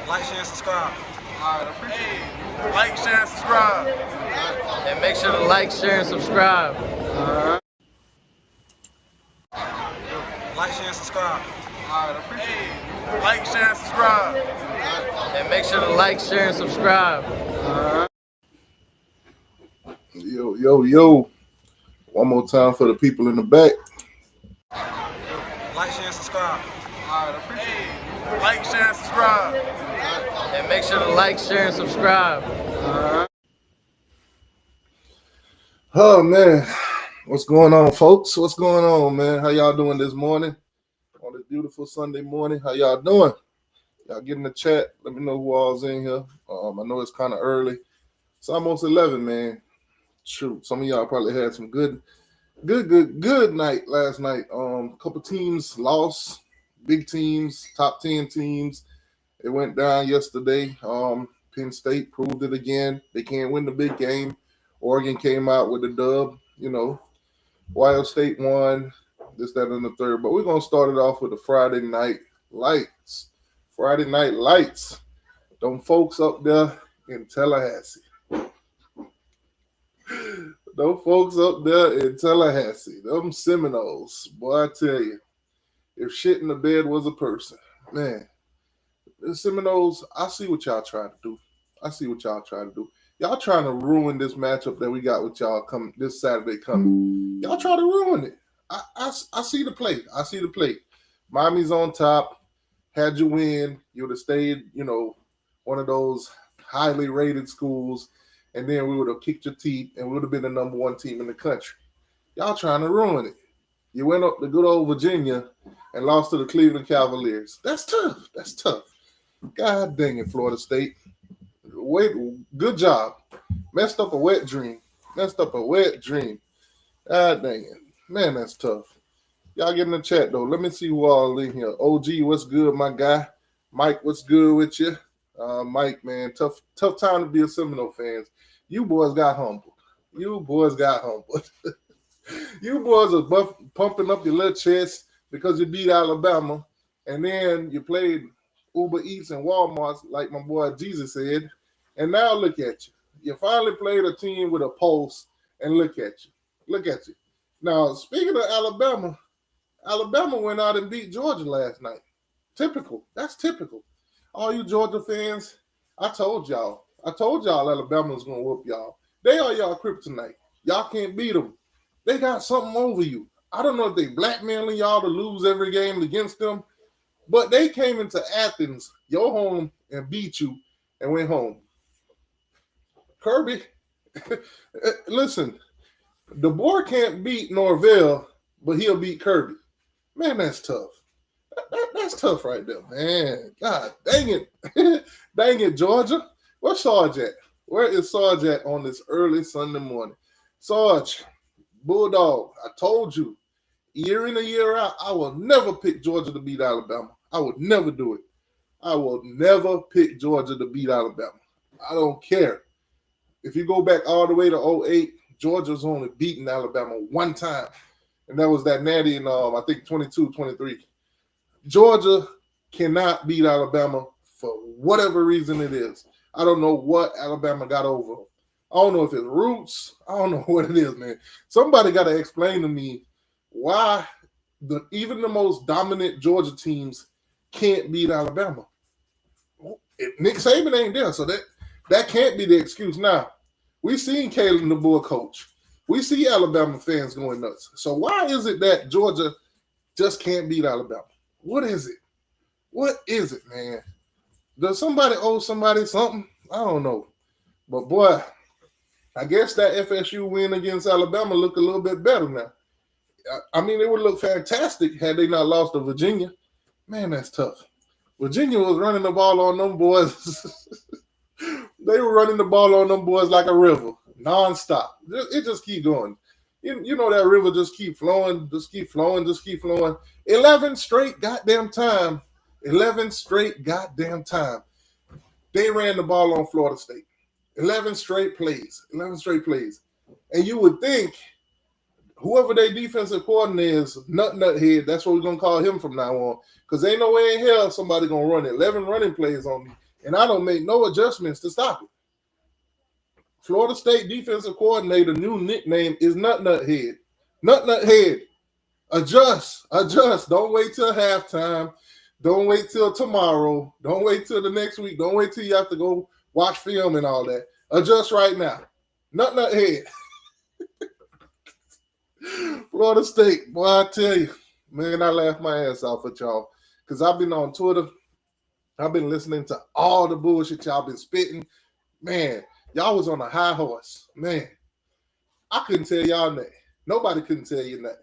Like, share, and subscribe. All right, appreciate it. Like, share, and subscribe. And make sure to like, share, and subscribe. Like, share, and subscribe. All right, appreciate it. Like, share, and subscribe. And make sure to like, share, and subscribe. Yo. One more time for the people in the back. Like, share, and subscribe. All right, appreciate it. Like, share, and subscribe. And make sure to like, share, and subscribe. Oh, man. What's going on, folks? What's going on, man? How y'all doing this morning? On this beautiful Sunday morning. How y'all doing? Y'all get in the chat. Let me know who all's in here. I know it's kind of early. It's almost 11, man. Shoot, some of y'all probably had some good night last night. A couple teams lost, big teams, top 10 teams. It went down yesterday. Penn State proved it again. They can't win the big game. Oregon came out with a dub. Ohio State won, this, that, and the third. But we're going to start it off with the Friday night lights. Friday night lights. Them folks up there in Tallahassee. Them folks up there in Tallahassee. Them Seminoles. Boy, I tell you. If shit in the bed was a person. Man. The Seminoles, I see what y'all trying to do. Y'all trying to ruin this matchup that we got with y'all this Saturday coming. Y'all try to ruin it. I see the play. Miami's on top. Had you win, you would have stayed, one of those highly rated schools, and then we would have kicked your teeth and we would have been the number one team in the country. Y'all trying to ruin it. You went up to good old Virginia and lost to the Cleveland Cavaliers. That's tough. God dang it, Florida State. Good job. Messed up a wet dream. God dang it. Man, that's tough. Y'all get in the chat, though. Let me see who all in here. OG, what's good, my guy? Mike, what's good with you? Mike, man, tough time to be a Seminole fan. You boys got humbled. You boys are pumping up your little chest because you beat Alabama, and then you played Uber Eats and Walmart, like my boy Jesus said, and now look at you. You finally played a team with a pulse, and look at you. Now, speaking of Alabama went out and beat Georgia last night. Typical. That's typical. All you Georgia fans, I told y'all Alabama's going to whoop y'all. They are y'all kryptonite. Y'all can't beat them. They got something over you. I don't know if they blackmailing y'all to lose every game against them, but they came into Athens, your home, and beat you and went home. Kirby, listen, the boy can't beat Norvell, but he'll beat Kirby. Man, that's tough. That's tough right there, man. God dang it. Dang it, Georgia. Where's Sarge at? Where is Sarge at on this early Sunday morning? Sarge, Bulldog, I told you, year in and year out, I will never pick Georgia to beat Alabama. I would never do it. I will never pick Georgia to beat Alabama. I don't care. If you go back all the way to 2008, Georgia's only beaten Alabama one time, and that was that natty in, I think, 22-23. Georgia cannot beat Alabama for whatever reason it is. I don't know what Alabama got over them. I don't know if it's roots. I don't know what it is, man. Somebody got to explain to me why even the most dominant Georgia teams can't beat Alabama. Nick Saban ain't there, so that can't be the excuse. Now, we seen Kalen DeBoer coach. We see Alabama fans going nuts. So why is it that Georgia just can't beat Alabama? What is it, man? Does somebody owe somebody something? I don't know. But, boy, I guess that FSU win against Alabama look a little bit better now. I mean, it would look fantastic had they not lost to Virginia. Man, that's tough. Virginia was running the ball on them boys. They were running the ball on them boys like a river, nonstop. It just keep going. You know that river just keep flowing. 11 straight goddamn time. They ran the ball on Florida State. 11 straight plays. And you would think whoever their defensive coordinator is, Nuthead, that's what we're going to call him from now on. Because ain't no way in hell somebody going to run 11 running plays on me. and I don't make no adjustments to stop it. Florida State defensive coordinator new nickname is Nut Head. Nut Head. Adjust. Don't wait till halftime. Don't wait till tomorrow. Don't wait till the next week. Don't wait till you have to go watch film and all that. Adjust right now. Nut Head. Florida State, boy, I tell you, man, I laughed my ass off at y'all because I've been on Twitter. I've been listening to all the bullshit y'all been spitting. Man, y'all was on a high horse. Man, I couldn't tell y'all nothing. Nobody couldn't tell you nothing.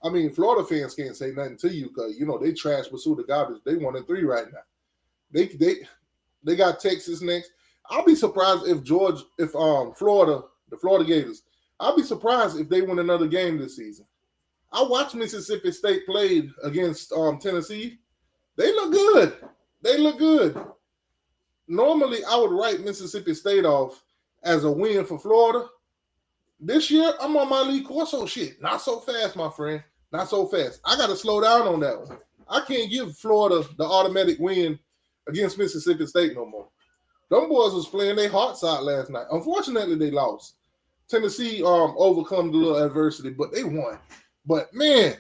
I mean, Florida fans can't say nothing to you because, you know, they trash Pursuit of Garbage. They 1-3 right now. They got Texas next. I'll be surprised if Florida, the Florida Gators, I'll be surprised if they win another game this season. I watched Mississippi State played against Tennessee. They look good. Normally, I would write Mississippi State off as a win for Florida. This year, I'm on my Lee Corso shit. Not so fast, my friend. Not so fast. I got to slow down on that one. I can't give Florida the automatic win against Mississippi State no more. Them boys was playing their hearts out last night. Unfortunately, they lost. Tennessee overcome the little adversity, but they won. But man,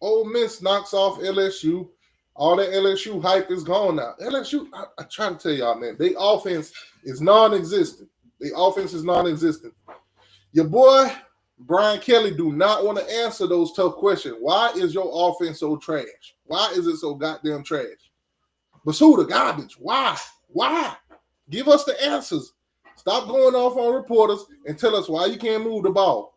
Ole Miss knocks off LSU. All that LSU hype is gone now. LSU, I try to tell y'all, man, their offense is non-existent. Your boy, Brian Kelly, do not want to answer those tough questions. Why is your offense so trash? Why is it so goddamn trash? Pursuit of Garbage. Why? Give us the answers. Stop going off on reporters and tell us why you can't move the ball.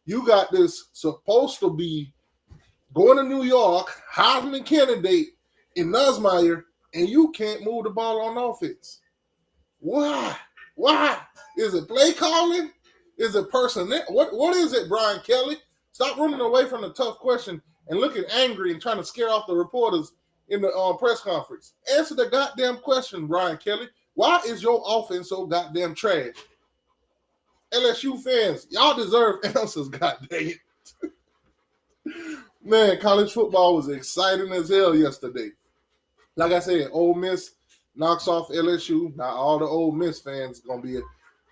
You got this supposed to be going to New York, Heisman candidate in Nussmeier, and you can't move the ball on offense. Why? Is it play calling? Is it personnel? What is it, Brian Kelly? Stop running away from the tough question and looking angry and trying to scare off the reporters in the press conference. Answer the goddamn question, Brian Kelly. Why is your offense so goddamn trash? LSU fans, y'all deserve answers, goddamn it. Man, college football was exciting as hell yesterday. Like I said, Ole Miss knocks off LSU. Now all the Ole Miss fans going to be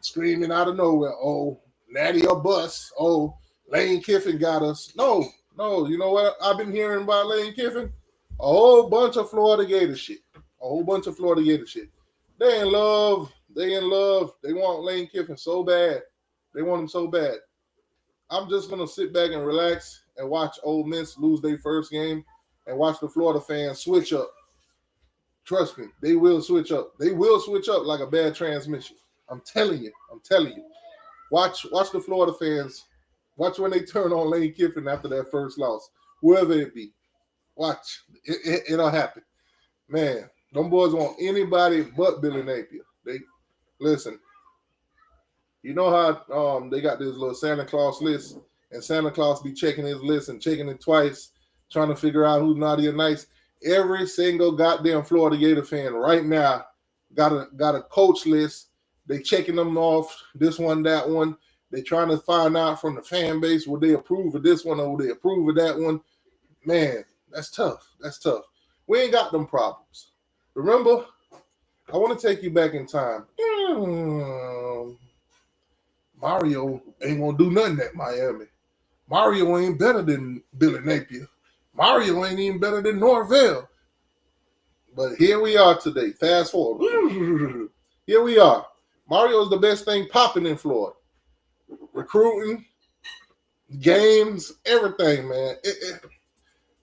screaming out of nowhere, oh, Natty or bust. Oh, Lane Kiffin got us. No, you know what I've been hearing about Lane Kiffin? A whole bunch of Florida Gator shit. They in love. They want Lane Kiffin so bad. They want him so bad. I'm just going to sit back and relax and watch Ole Miss lose their first game and watch the Florida fans switch up. Trust me, they will switch up. They will switch up like a bad transmission. I'm telling you. Watch the Florida fans. Watch when they turn on Lane Kiffin after that first loss, whoever it be. Watch. It'll happen. Man, them boys want anybody but Billy Napier. Listen. You know how they got this little Santa Claus list, and Santa Claus be checking his list and checking it twice, trying to figure out who's naughty or nice. Every single goddamn Florida Gator fan right now got a coach list. They checking them off, this one, that one. They trying to find out from the fan base, will they approve of this one or will they approve of that one? Man, that's tough. We ain't got them problems. Remember, I want to take you back in time. Mario ain't going to do nothing at Miami. Mario ain't better than Billy Napier. Mario ain't even better than Norvell. But here we are today. Fast forward. Here we are. Mario's the best thing popping in Florida. Recruiting, games, everything, man.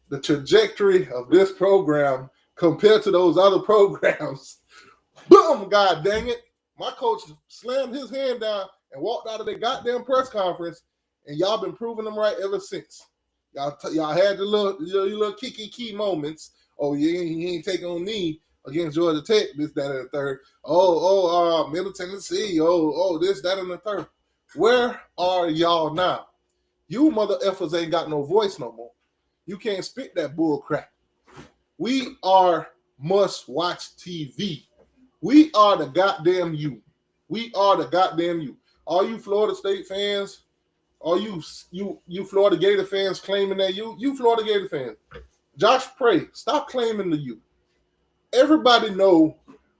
The trajectory of this program compared to those other programs, boom, God dang it. My coach slammed his hand down and walked out of the goddamn press conference, and y'all been proving them right ever since. Y'all had the little key moments. Oh, he ain't taking on knee against Georgia Tech, this, that, and the third. Middle Tennessee. This, that, and the third. Where are y'all now? You mother effers ain't got no voice no more. You can't spit that bull crap. We are must-watch TV. We are the goddamn you. All you Florida State fans, all you Florida Gator fans claiming that you Florida Gator fans, Josh Pray, stop claiming the U. Everybody know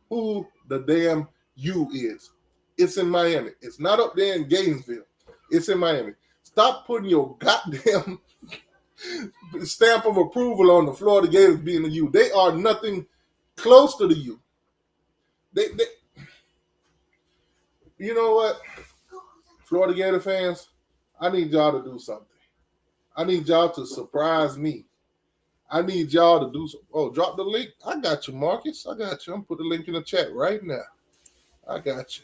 who the damn U is. It's in Miami. It's not up there in Gainesville. It's in Miami. Stop putting your goddamn stamp of approval on the Florida Gators being the U. They are nothing close to the U. They you know what? Florida Gator fans, I need y'all to do something. I need y'all to surprise me. I need y'all to do some. Oh, drop the link. I got you, Marcus. I got you. I'm put the link in the chat right now. I got you.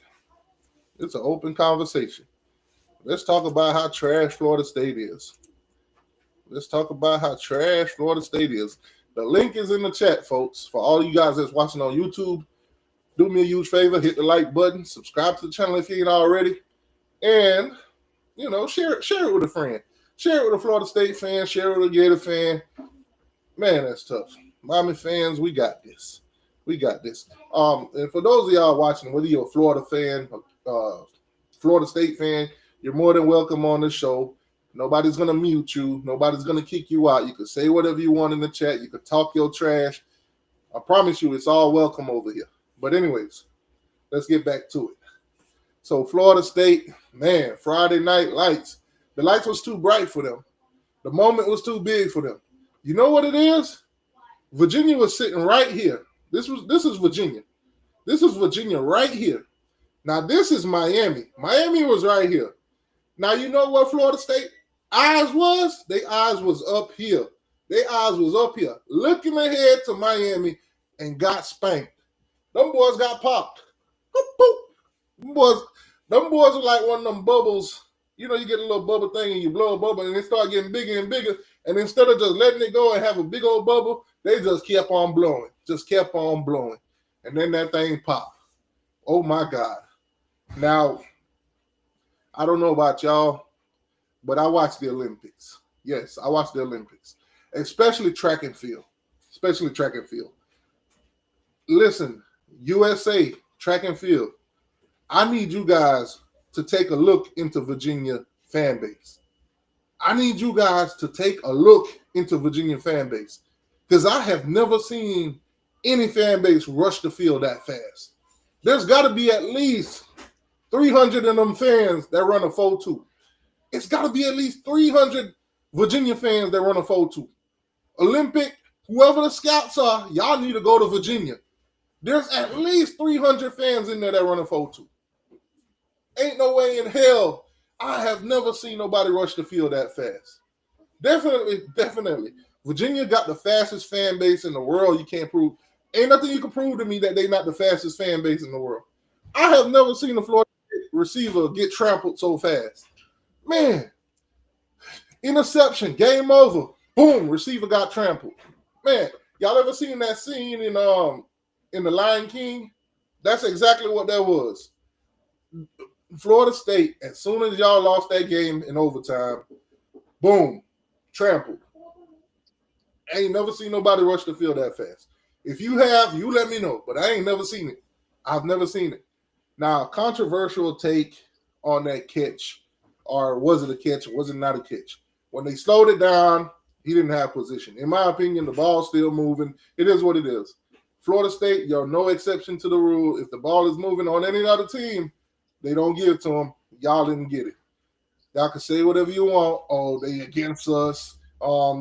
It's an open conversation. Let's talk about how trash Florida State is. Let's talk about how trash Florida State is. The link is in the chat, folks. For all you guys that's watching on YouTube, do me a huge favor. Hit the like button. Subscribe to the channel if you ain't already. And, share it with a friend. Share it with a Florida State fan. Share it with a Gator fan. Man, that's tough. Miami fans, we got this. We got this. And for those of y'all watching, whether you're a Florida fan, Florida State fan, you're more than welcome on the show. Nobody's going to mute you. Nobody's going to kick you out. You can say whatever you want in the chat. You can talk your trash. I promise you it's all welcome over here. But anyways, let's get back to it. So Florida State, man, Friday night lights. The lights was too bright for them. The moment was too big for them. You know what it is? Virginia was sitting right here. This is Virginia. This is Virginia right here. Now this is Miami. Miami was right here. Now you know what Florida State eyes was? Their eyes was up here. Their eyes was up here, looking ahead to Miami and got spanked. Them boys got popped. Boop, boop. Them boys are like one of them bubbles. You know, you get a little bubble thing and you blow a bubble and it start getting bigger and bigger. And instead of just letting it go and have a big old bubble, they just kept on blowing. Just kept on blowing. And then that thing popped. Oh, my God. Now, I don't know about y'all, but I watched the Olympics. Yes, I watched the Olympics. Especially track and field. Especially track and field. Listen, USA, track and field. I need you guys to take a look into Virginia fan base. I need you guys to take a look into Virginia fan base because I have never seen any fan base rush the field that fast. There's got to be at least 300 of them fans that run a 4-2. It's got to be at least 300 Virginia fans that run a 4-2. Olympic, whoever the scouts are, y'all need to go to Virginia. There's at least 300 fans in there that run a 4-2. Ain't no way in hell I have never seen nobody rush the field that fast. Definitely. Virginia got the fastest fan base in the world. You can't prove. Ain't nothing you can prove to me that they not the fastest fan base in the world. I have never seen a Florida receiver get trampled so fast. Man, interception, game over. Boom, receiver got trampled. Man, y'all ever seen that scene in The Lion King? That's exactly what that was. Florida State, as soon as y'all lost that game in overtime, boom, trampled. I ain't never seen nobody rush the field that fast. If you have, you let me know, but I ain't never seen it. I've never seen it. Now, controversial take on that catch, or was it a catch or was it not a catch? When they slowed it down, he didn't have position. In my opinion, the ball's still moving. It is what it is. Florida State, you're no exception to the rule. If the ball is moving on any other team, they don't give it to them. Y'all didn't get it. Y'all can say whatever you want. Oh, they against us.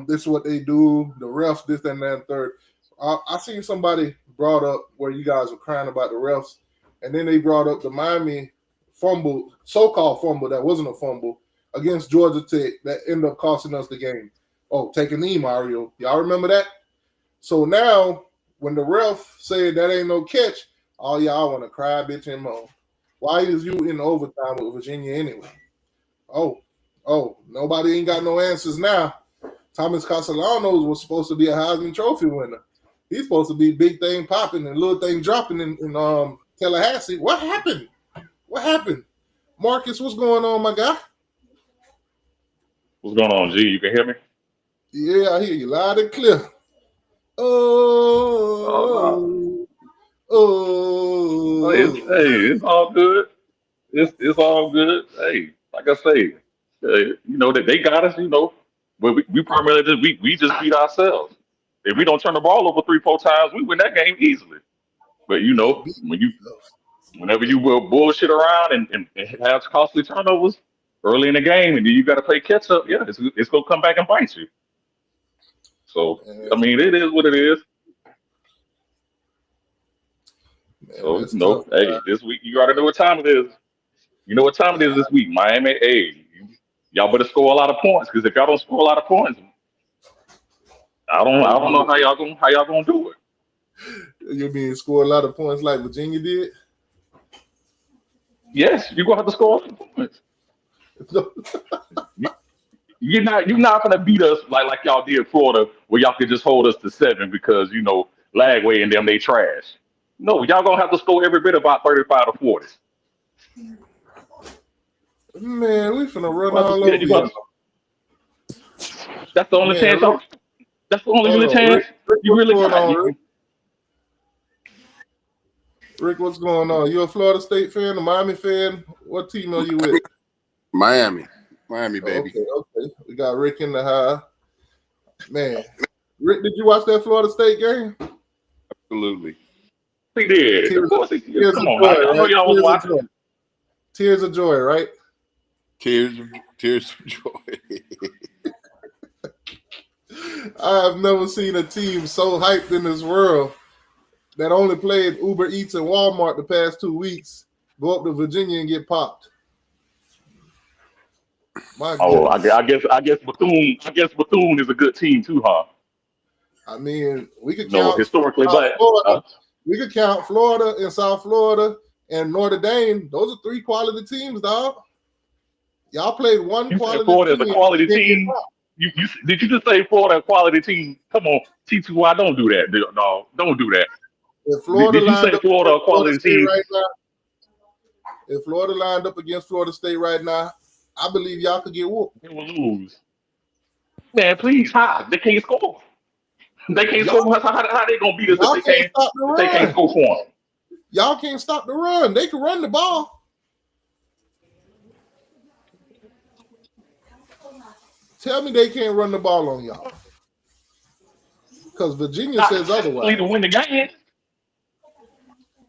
This is what they do. The refs, this, and that, and third. I seen somebody brought up where you guys were crying about the refs, and then they brought up the Miami fumble, so-called fumble that wasn't a fumble, against Georgia Tech that ended up costing us the game. Oh, take a knee, Mario. Y'all remember that? So now, when the ref said that ain't no catch, all y'all want to cry, bitch, and moan. Why is you in overtime with Virginia anyway? Oh, nobody ain't got no answers now. Thomas Castellanos was supposed to be a Heisman Trophy winner. He's supposed to be big thing popping and little thing dropping in Tallahassee. What happened? Marcus, what's going on, my guy? What's going on, G? You can hear me? Yeah, I hear you loud and clear. It's all good. It's all good. Hey, like I say, that they got us. But we primarily just we just beat ourselves. if we don't turn the ball over 3-4 times, we win that game easily. But whenever you will bullshit around and have costly turnovers early in the game, and then you got to play catch up, yeah, it's gonna come back and bite you. So I mean, it is what it is. Man, So hey, this week you already know what time it is. You know what time it is this week, Miami. Hey, y'all better score a lot of points because if y'all don't score a lot of points, I don't know how y'all gonna do it. You mean score a lot of points like Virginia did? Yes, you're gonna have to score a lot of points. You're not gonna beat us like y'all did Florida, where y'all could just hold us to 7 because Lagway and them they trash. No, y'all gonna have to score every bit about 35 to 40. Man, we finna run all over you. That's the only chance. That's the only really chance you really got. Rick, what's going on? You a Florida State fan, a Miami fan? What team are you with? Miami, baby. Okay. We got Rick in the high. Man, Rick, did you watch that Florida State game? Absolutely. He did. Tears, of course he did. tears Come of on, joy, I know right? y'all was watching. Tears of joy, right? Tears of joy. I have never seen a team so hyped in this world that only played Uber Eats and Walmart the past 2 weeks go up to Virginia and get popped. I guess Bethune is a good team too, huh? I mean, we could count historically, we could count Florida and South Florida and Notre Dame. Those are 3 quality teams, dog. Y'all played one quality Florida team. is a quality team. Did you just say Florida a quality team? Come on, T2Y, don't do that, dog. Don't do that. If Florida did you say Florida a quality team? Right now, if Florida lined up against Florida State right now, I believe y'all could get whooped. They will lose. Man, please, how? They can't score. They can't score. How they gonna beat us if they can't score for them? Y'all can't stop the run. They can run the ball. Tell me they can't run the ball on y'all. Because Virginia says otherwise. To win the game.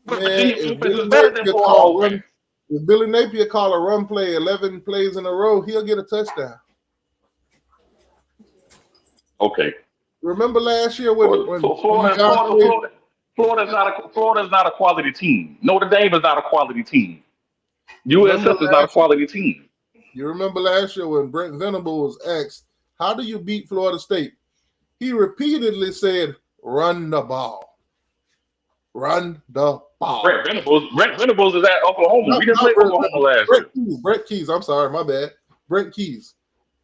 But Man, Virginia offense is better than Florida. If Billy Napier call a run play 11 plays in a row, he'll get a touchdown. Okay. Remember last year when Florida's not a quality team. Notre Dame is not a quality team. USF is not a quality team. You remember last year when Brent Venable was asked, how do you beat Florida State? He repeatedly said, run the ball. Run the ball. Brent Venables is at Oklahoma. We didn't play Oklahoma last year. Brent Keys, I'm sorry, my bad. Brent Keys.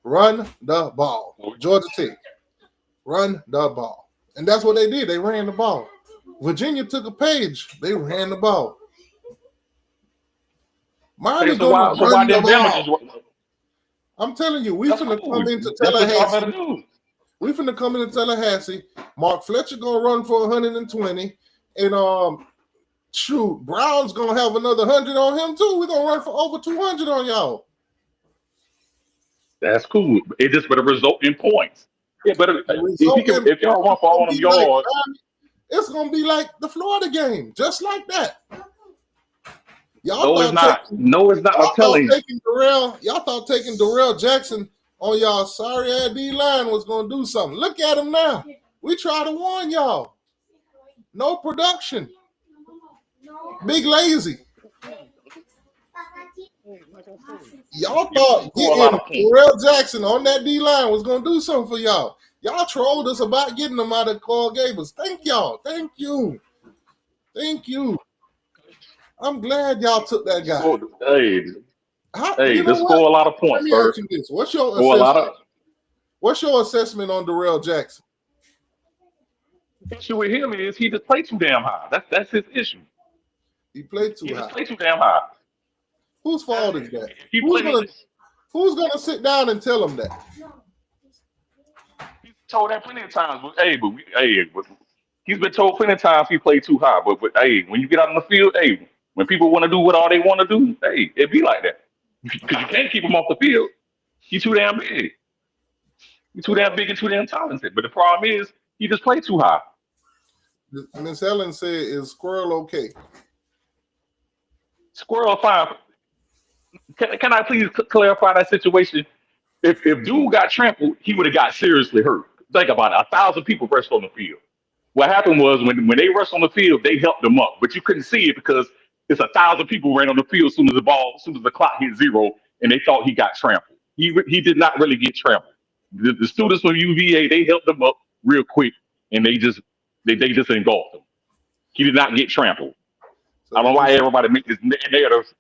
Run the ball. Georgia Tech. Run the ball. And that's what they did. They ran the ball. Virginia took a page. They ran the ball. Miami going to run the ball. I'm telling you, we finna come into Tallahassee. We finna come into Tallahassee. Mark Fletcher gonna run for 120, and shoot, Brown's gonna have another 100 on him too. We're gonna run for over 200 on y'all. That's cool. It just better result in points. Yeah, but if y'all run for all them yards, it's gonna be like the Florida game, just like that. No, it's not. I'm telling you. Y'all thought taking Darrell Jackson on y'all sorry ass D line was gonna do something. Look at him now. We try to warn y'all. No production. Big lazy. Y'all thought getting Darrell Jackson on that D line was gonna do something for y'all. Y'all trolled us about getting them out of Coral Gables. Thank y'all. Thank you. I'm glad y'all took that guy. Just score a lot of points. Let me ask you this. What's your assessment? What's your assessment on Darrell Jackson? The issue with him is he just played too damn high. That's his issue. He played too high. He played too damn high. Whose fault is that? Who's gonna sit down and tell him that? He's told that plenty of times. But he's been told plenty of times he played too high. But when you get out on the field, when people want to do what all they want to do, it be like that. Because you can't keep him off the field. He's too damn big. He's too damn big and too damn talented. But the problem is, He just played too high. Miss Helen said, "Is Squirrel okay?" Squirrel 5. Can I please clarify that situation? If dude got trampled, he would have got seriously hurt. Think about it. 1,000 people rushed on the field. What happened was when they rushed on the field, they helped him up, but you couldn't see it because it's 1,000 people ran on the field as soon as the clock hit zero, and they thought he got trampled. He did not really get trampled. The students from UVA, they helped him up real quick, and they just engulfed him. He did not get trampled. So I don't know why everybody make this narrative.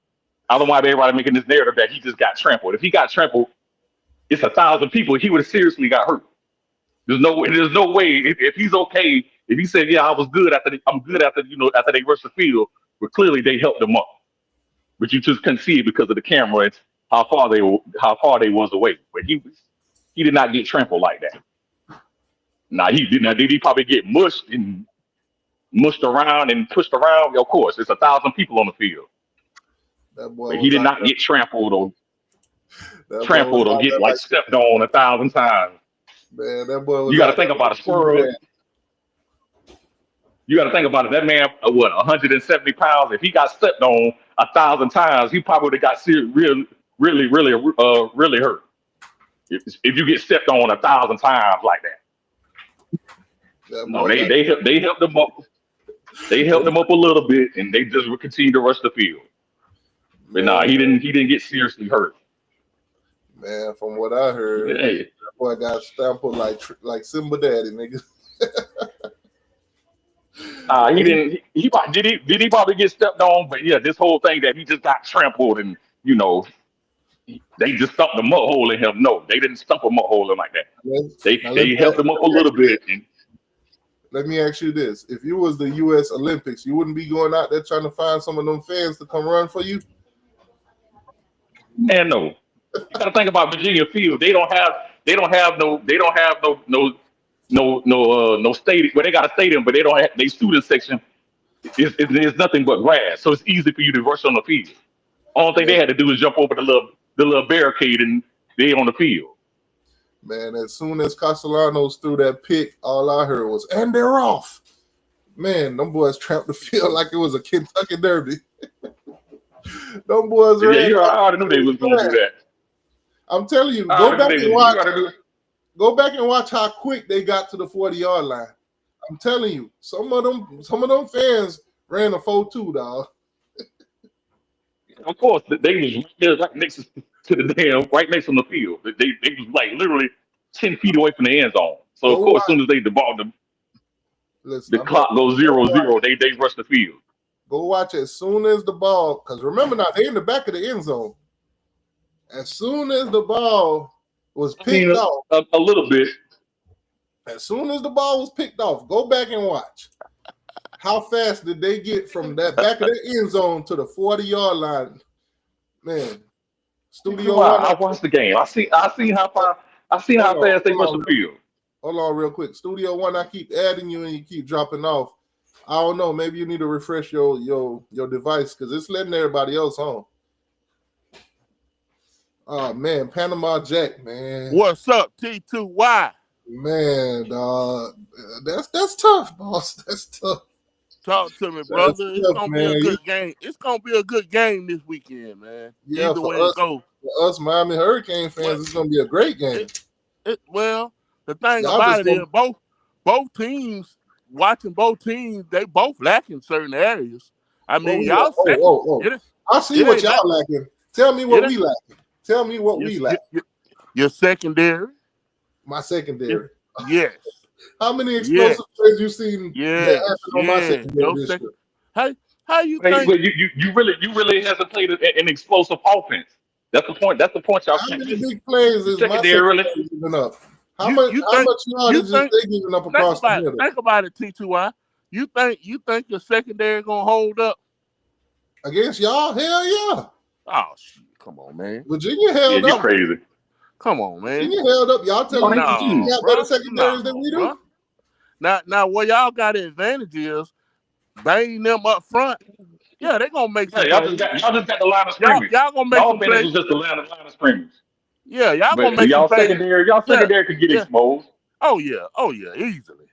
I don't know why everybody making this narrative that he just got trampled. If he got trampled, it's 1,000 people. He would have seriously got hurt. There's no way. If he's okay, if he said, "Yeah, I'm good after they rushed the field," but clearly they helped him up. But you just couldn't see it because of the camera and how far they was away. But he did not get trampled like that. Now he did not. Did he probably get mushed around and pushed around? Of course, it's 1,000 people on the field. But he did not get trampled or get like stepped on 1,000 times. Man, that boy was. You got to think about a squirrel. You got to think about it. That man, 170 pounds. If he got stepped on 1,000 times, he probably would have got really hurt. If you get stepped on 1,000 times like that. No, they helped him up. They helped him up a little bit, and they just would continue to rush the field. But nah, he didn't get seriously hurt. Man, from what I heard, that boy got stampled like Simba Daddy, nigga. He didn't. Did he probably get stepped on? But yeah, this whole thing that he just got trampled and they just stumped the mud hole in him. No, they didn't stump a mud hole in like that. They helped him up a little bit. And let me ask you this: if you was the U.S. Olympics, you wouldn't be going out there trying to find some of them fans to come run for you? Man, no. You got to think about Virginia Field. They don't have no stadium. Well, they got a stadium, but they don't have their student section. It's nothing but grass, so it's easy for you to rush on the field. Only thing they had to do is jump over the little barricade, and they on the field. Man, as soon as Castellanos threw that pick, all I heard was, "And they're off." Man, them boys trapped the field like it was a Kentucky Derby. Them boys ran. Yeah, I already knew they was going to do that. I'm telling you, go back and watch how quick they got to the 40-yard line. I'm telling you, some of them fans ran a 4-2, dog. Of course, they was right next to right next on the field. They was like literally 10 feet away from the end zone. So of course, as soon as the clock goes 0-0, they rush the field. Go watch as soon as the ball, because remember now, they in the back of the end zone. As soon as the ball was picked off. A little bit. As soon as the ball was picked off, go back and watch. How fast did they get from that back of the end zone to the 40-yard line? Man, Studio One. I watched the game. I seen how fast they rushed the field. Hold on real quick. Studio One, I keep adding you and you keep dropping off. I don't know. Maybe you need to refresh your device because it's letting everybody else on. Oh man, Panama Jack, man. What's up, T2Y? Man, that's tough, boss. That's tough. Talk to me, brother. It's gonna be a good game. It's gonna be a good game this weekend, man. Yeah, either way it goes. For us Miami Hurricane fans, it's gonna be a great game. Well, the thing about it is both teams. Watching both teams, they both lack in certain areas. I mean, y'all. I see what y'all lacking. Tell me what we lacking. Tell me what we lack. Your secondary. My secondary. Yes. How many explosive plays you seen? On my secondary. How you think? But you really hasn't played an explosive offense. That's the point. That's the point y'all. How many big plays is my secondary giving up? How much yardage is they giving up across the middle? Think about it, T2I. You think your secondary gonna hold up against y'all? Hell yeah! Oh shit! Come on, man. Virginia held up. Crazy. Come on, man. Virginia held up. Y'all telling me Virginia got better secondaries than we do? Now, what y'all got an advantage is banging them up front. Yeah, they gonna make. Y'all just got the line of scrimmage. Y'all gonna make some plays. Was just the line of scrimmage. Yeah, y'all gonna make y'all some secondary. Y'all secondary could get exposed. Oh yeah, easily.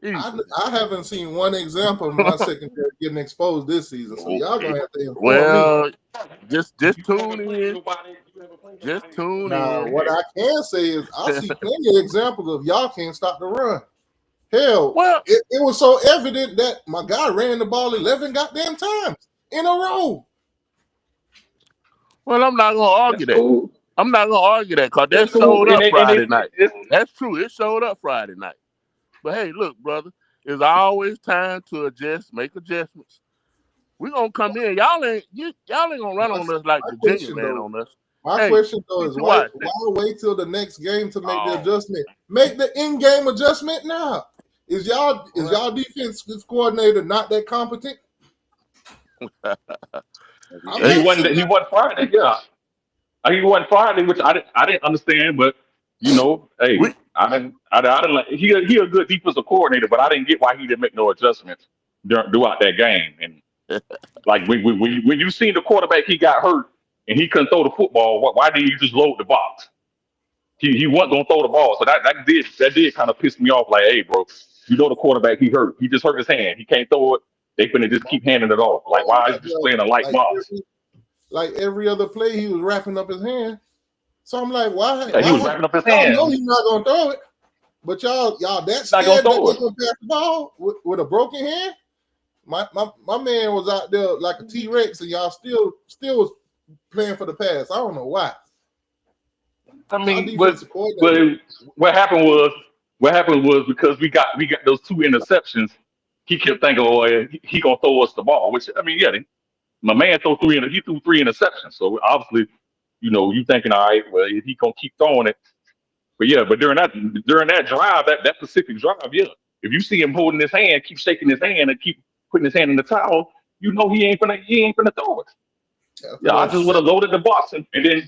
Easily. I haven't seen one example of my secondary getting exposed this season, so y'all gonna have to inform me. Well, just tune in. Just tune Now, in. what I can say is I see plenty of examples of y'all can't stop the run. Hell, Well, it was so evident that my guy ran the ball 11 goddamn times in a row. well, I'm not gonna argue that. Cool. I'm not gonna argue that because that That's cool. showed up And Friday night. That's true. It showed up Friday night. But hey, look, brother, it's always time to adjust, make adjustments. We gonna come in. Y'all ain't gonna run on us like Virginia ran on us. My Hey, question though is you why what? wait till the next game to make the adjustment? Make the in-game adjustment now. Is y'all defense coordinator not that competent? He wasn't Friday, yeah. He wasn't Friday, which I didn't understand, but you know, hey, I didn't like he a good defensive coordinator, but I didn't get why he didn't make no adjustments throughout that game. And like when you seen the quarterback, he got hurt and he couldn't throw the football. Why didn't you just load the box? He wasn't gonna throw the ball, so that did kind of piss me off. Like, hey, bro, you know the quarterback he hurt. He just hurt his hand. He can't throw it. They finna just keep handing it off. Like, why is he just playing a light box? Like every other play, he was wrapping up his hand. So I'm like, why? Yeah, he was wrapping up his hand. Y'all know he's not gonna throw it, but y'all that scared that they gonna pass the ball with a broken hand. My man was out there like a T-Rex, and y'all still was playing for the pass. I don't know why. I mean, but what happened was because we got those 2 interceptions. He kept thinking, oh, he gonna throw us the ball. Which I mean, yeah, my man threw 3 interceptions. So obviously, you know, you thinking, all right, well, he gonna keep throwing it. But yeah, but during that drive, that specific drive, yeah, if you see him holding his hand, keep shaking his hand, and keep putting his hand in the towel, you know he ain't gonna throw it. Yeah, I just would have loaded the box and then.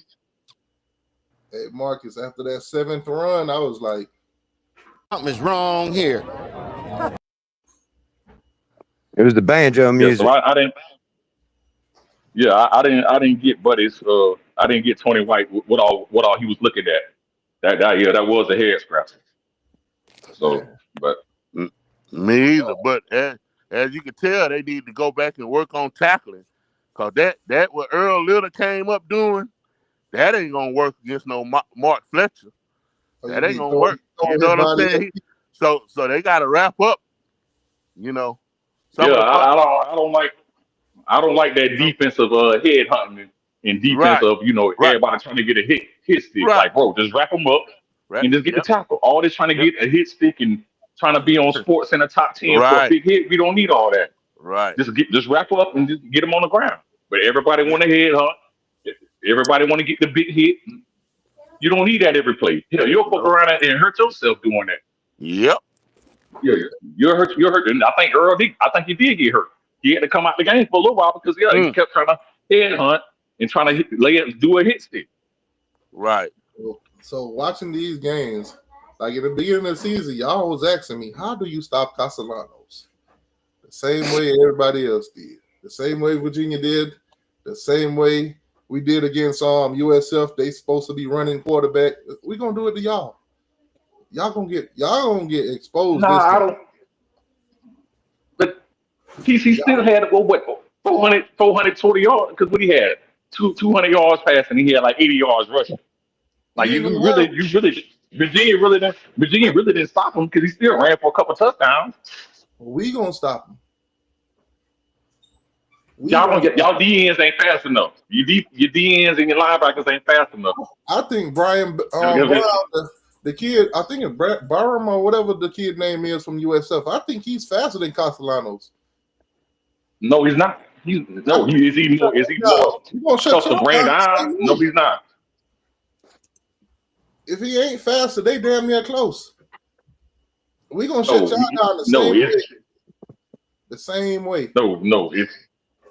Hey Marcus, after that 7th run, I was like, something's wrong here. It was the banjo music. Yeah, so I didn't. Yeah, I didn't get Buddy's. I didn't get Tony White. What all he was looking at. That was a head scratcher. So, but me either. But as you can tell, they need to go back and work on tackling, cause that what Earl Little came up doing, that ain't gonna work against no Mark Fletcher. That ain't gonna work. You know what I'm saying? So they got to wrap up. You know. I don't like that defensive head hunting and defense of everybody trying to get a hit stick. Right. Like, bro, just wrap them up and just get the tackle. All this trying to get a hit stick and trying to be on Sports in the top 10 for a big hit. We don't need all that. Right. Just wrap up and just get them on the ground. But everybody want to head hunt. Everybody want to get the big hit. You don't need that every play. Yeah, you'll fuck around and hurt yourself doing that. Yep. Yeah, you're hurt. And I think Earl he did get hurt. He had to come out the game for a little while because he kept trying to head hunt and trying to do a hit stick. Right. So watching these games, like at the beginning of the season, y'all was asking me, how do you stop Castellanos? The same way everybody else did. The same way Virginia did. The same way we did against USF. They supposed to be running quarterback. We're gonna do it to y'all. Y'all gonna get exposed. I don't. But TC still had 420 yards because what he had 200 yards passing, he had like 80 yards rushing. Like Virginia really didn't stop him because he still ran for a couple touchdowns. We gonna stop him. Y'all DNs ain't fast enough. Your DNs and your linebackers ain't fast enough. I think Brian Brown, the kid, I think it's Barham or whatever the kid name is from USF. I think he's faster than Castellanos. No, he's not. Is he more tough to bring down? No, he's not. If he ain't faster, they damn near close. We gonna shut y'all down the same way. No. Is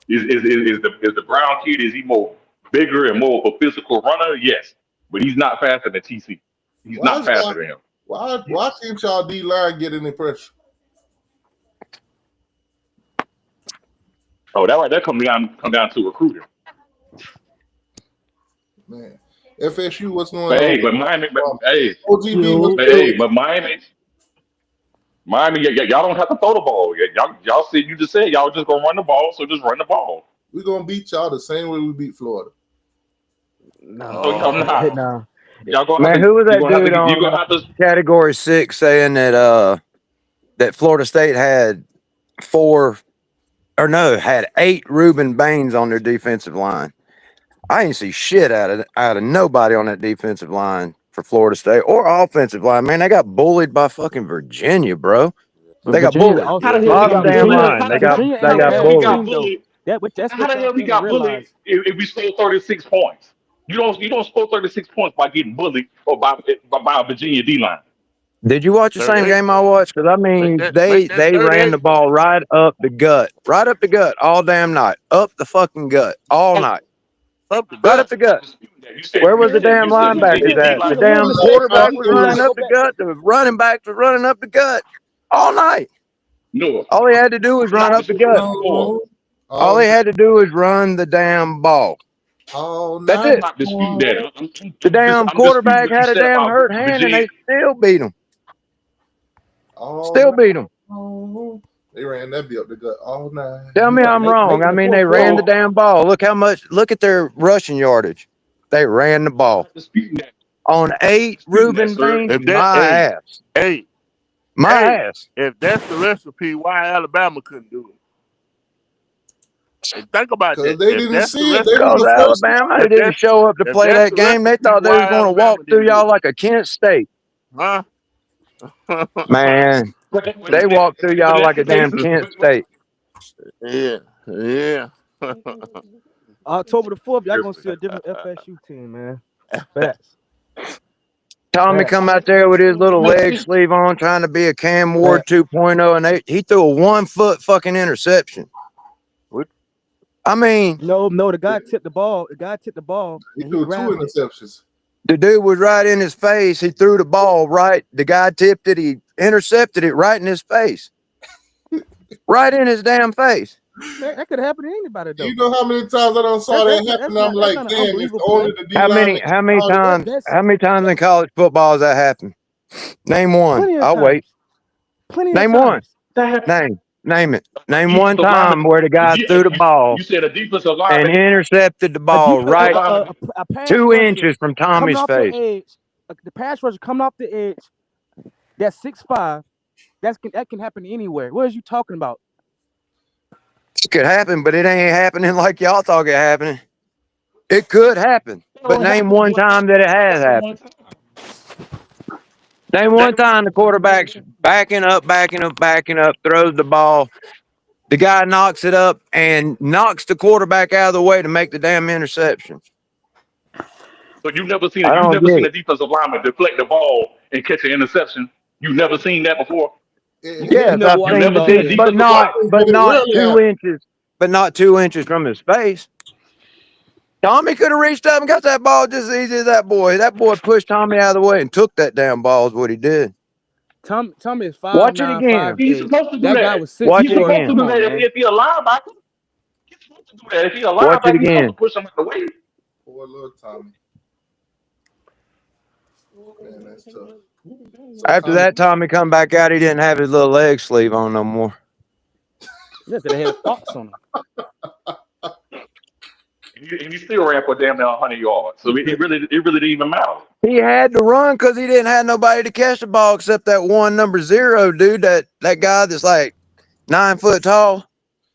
the Brown kid? Is he more bigger and more of a physical runner? Yes, but he's not faster than TC. He's not faster than him. Why can't y'all D line get any pressure? Oh, that come down to recruiting. Man, FSU, what's going on? Hey, but Miami, Miami, y'all don't have to throw the ball. Y'all said you just said y'all just gonna run the ball, so just run the ball. We're gonna beat y'all the same way we beat Florida. No, y'all not. No. Y'all gonna have Man, to. who was You that gonna have dude to. You on gonna have to. Category 6 saying that Florida State had had 8 Reuben Baines on their defensive line? I ain't see shit out of nobody on that defensive line for Florida State or offensive line. Man, they got bullied by fucking Virginia, bro. But They got Virginia bullied. also How the hell we Bottom got damn bullied? line. They Virginia How the ain't a got hell we bad bullied. got team though. bullied? That's How what the y'all hell we fail to got bullied realize. if we scored 36 points? You don't score 36 points by getting bullied or by a Virginia D line. Did you watch the same 38 game I points. watched? Because I mean, Make that they ran the 38 ball points. right up the gut, all damn night, up the fucking gut, all night, Up the right up gut. the gut. You Where said was the damn you said your linebackers D at? line. The It was a damn mistake for quarterback us was to running up go the back. gut. The running backs was running up the gut all night. No, All he had to do was I'm run not up the disputing gut. that score. All he had to do was run the damn ball. All That's night I'm it. not disputing that. The damn I'm disputing quarterback what you had a said damn about hurt hand, and Virginia. they still beat him. all Still beat him. night. They ran that bit up the gut all night. Tell me I'm wrong. Late in I the mean, fourth they ran quarter. the damn ball. Look at their rushing yardage. They ran the I'm ball not disputing that. on 8 Disputing that, Reuben sir. Baines. If that My ass. hey, My ass. if that's the recipe, why Alabama couldn't do it? And think about Because that. they If didn't that's the see it. They recipe, was Because the first Alabama, one. they didn't show up to if play that's that the game. They recipe, thought they was why going to walk Alabama through didn't do y'all like a Kent State. it? Huh? Man, they walked through But y'all that's like the a damn case. Kent State. Yeah. Yeah. October the 4th, y'all gonna see a different FSU team, man. Facts. Tommy Facts. come out there with his little leg sleeve on, trying to be a Cam Ward Facts. 2.0, and he threw a 1-foot fucking interception. What? I mean, No, the guy tipped the ball. The guy tipped the ball He and he threw 2 grabbed it. interceptions. the dude was right in his face. He threw the ball right. The guy tipped it. He intercepted it right in his face. Right in his damn face. Man, that could happen to anybody You though. know how many times I don't saw that happen? I'm That's like, not an damn, if unbelievable only play. the D lineman. How many times That's in college football has that happened? Name one. plenty of I'll wait. times. Plenty of Name one. times. Name it. Name one Defensive lineman. time where the guy threw the ball You said a defensive and lineman. intercepted the A ball defense, Defensive right lineman. a pass 2 rusher inches from coming Tommy's off the face. edge. The pass rusher coming off the edge. That's 6'5". That can happen anywhere. What are you talking about? It could happen, but it ain't happening like y'all thought it happening. It could happen, but name one time that it has happened. Name one time the quarterback's backing up, throws the ball. The guy knocks it up and knocks the quarterback out of the way to make the damn interception. So you've never seen I it. You've don't never get seen a it. defensive lineman deflect the ball and catch an interception. You've never seen that before. You Yes, never I've You watched seen never the seen a football dude, then. but defensive not lineman. But it rarely 2 happens. inches, from his face. Tommy could have reached up and got that ball just as easy as that boy. That boy pushed Tommy out of the way and took that damn ball is what he did. Tommy is Watch it 5'9", again. He's 5'8". supposed to do That guy that. was Watch He's it 6'4". supposed to again. do Come on, that man. if he's a linebacker. He's supposed to do that. If he's a Watch it linebacker, he's supposed to again. push him out the way. Poor little Tommy. Man, that's tough. So After that, Tommy come back out. He didn't have his little leg sleeve on no more. Yeah, they had a fox on him. And he still ran for damn near 100 yards. So it really didn't even matter. He had to run because he didn't have nobody to catch the ball except that one number 0 dude. That guy that's like 9 foot tall.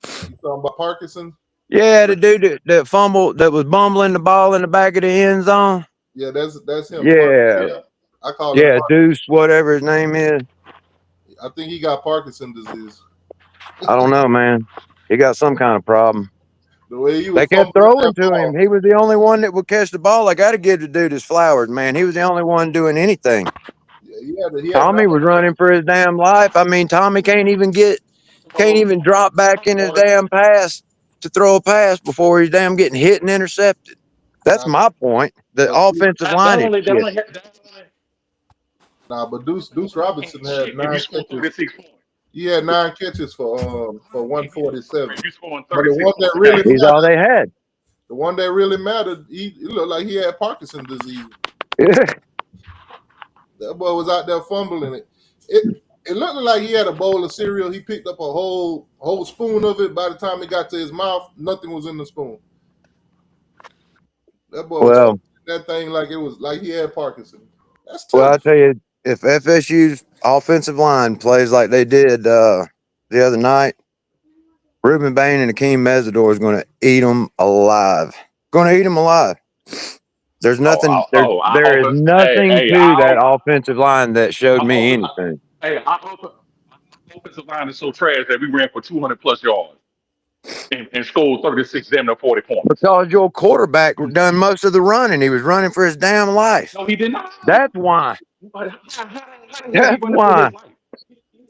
You talking about Parkinson? Yeah, the dude that fumbled, that was bumbling the ball in the back of the end zone. Yeah, that's him. Yeah, Yeah. I call him. yeah, Deuce, whatever his name is. I think he got Parkinson's disease. I don't know, man. He got some kind of problem. The way he was They kept fumbling throwing that to ball. him. He was the only one that would catch the ball. I got to give the dude his flowers, man. He was the only one doing anything. Yeah, he had Tommy was running for his damn life. I mean, Tommy can't even drop back in his damn pass to throw a pass before he's damn getting hit and intercepted. That's my point. The offensive line is shit. But Deuce Robinson had If you 9 score catches. 36 points. He had 9 catches for 147. If you scoring But the 36 one that points, really He's all they had. the one that really mattered, he looked like he had Parkinson's disease. Yeah. That boy was out there fumbling it. It looked like he had a bowl of cereal. He picked up a whole spoon of it. By the time it got to his mouth, nothing was in the spoon. That boy was Well, that thing like it was like he had Parkinson's. That's well, I tough. tell you, if FSU's offensive line plays like they did the other night, Ruben Bain and Akeem Mesidor is going to eat them alive. Going to eat them alive. There's nothing. I There is hope. nothing Hey, to that offensive line that showed I me hope. anything. Hey, I hope. Offensive line is so trash that we ran for 200 plus yards and scored 36, damn near 40 points. Because your quarterback done most of the running. He was running for his damn life. No, he did not. That's why. How the hell he That's running for why. his life?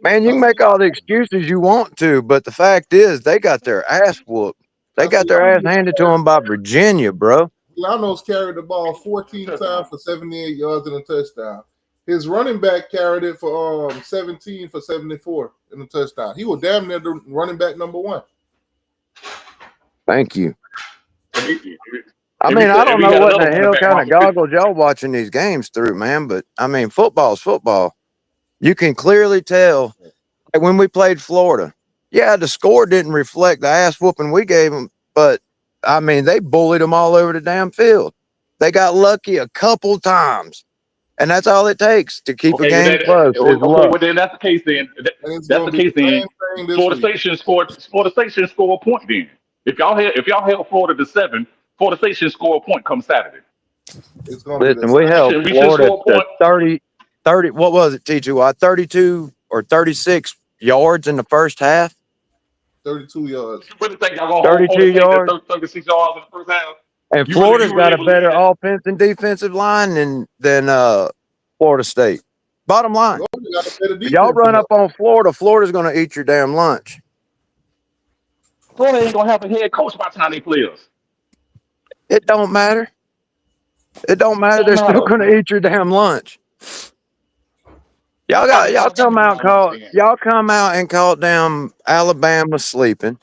Man, you can make all the excuses you want to, but the fact is they got their ass whooped. They got their ass handed to them by Virginia, bro. Lanos carried the ball 14 times for 78 yards and a touchdown. His running back carried it for 17 for 74 and a touchdown. He was damn near the running back number one. Thank you. I If mean, we I could- if don't we know had what in another the running hell back kind run of for 50 goggles y'all watching these games through, man. But I mean, football's football. You can clearly tell. Like when we played Florida, yeah, the score didn't reflect the ass whooping we gave them, but I mean, they bullied them all over the damn field. They got lucky a couple times, and that's all it takes to keep a Okay, well game then, close is luck. that's the case then. And it's That's going the to be case the then. same thing this Florida week. Station scored a point then. If y'all held Florida to 7, Florida Station score a point come Saturday. It's going to be the Listen, we same. held We should Florida score a to point. 30, what was it, T2? 32 or 36 yards in the first half. 32 yards. You really think y'all gonna hold 32 Florida State yards. to 36 yards in the first half? And You Florida's got really a better believe that? offense and defensive line than Florida State. Bottom line, Florida got a better if y'all defense run than up on Florida, Florida's going to eat your damn lunch. Florida ain't gonna have a head coach by the time they play us. It don't matter. It don't matter. Don't They're still matter. going to eat your damn lunch. Y'all come out and called damn Alabama sleeping.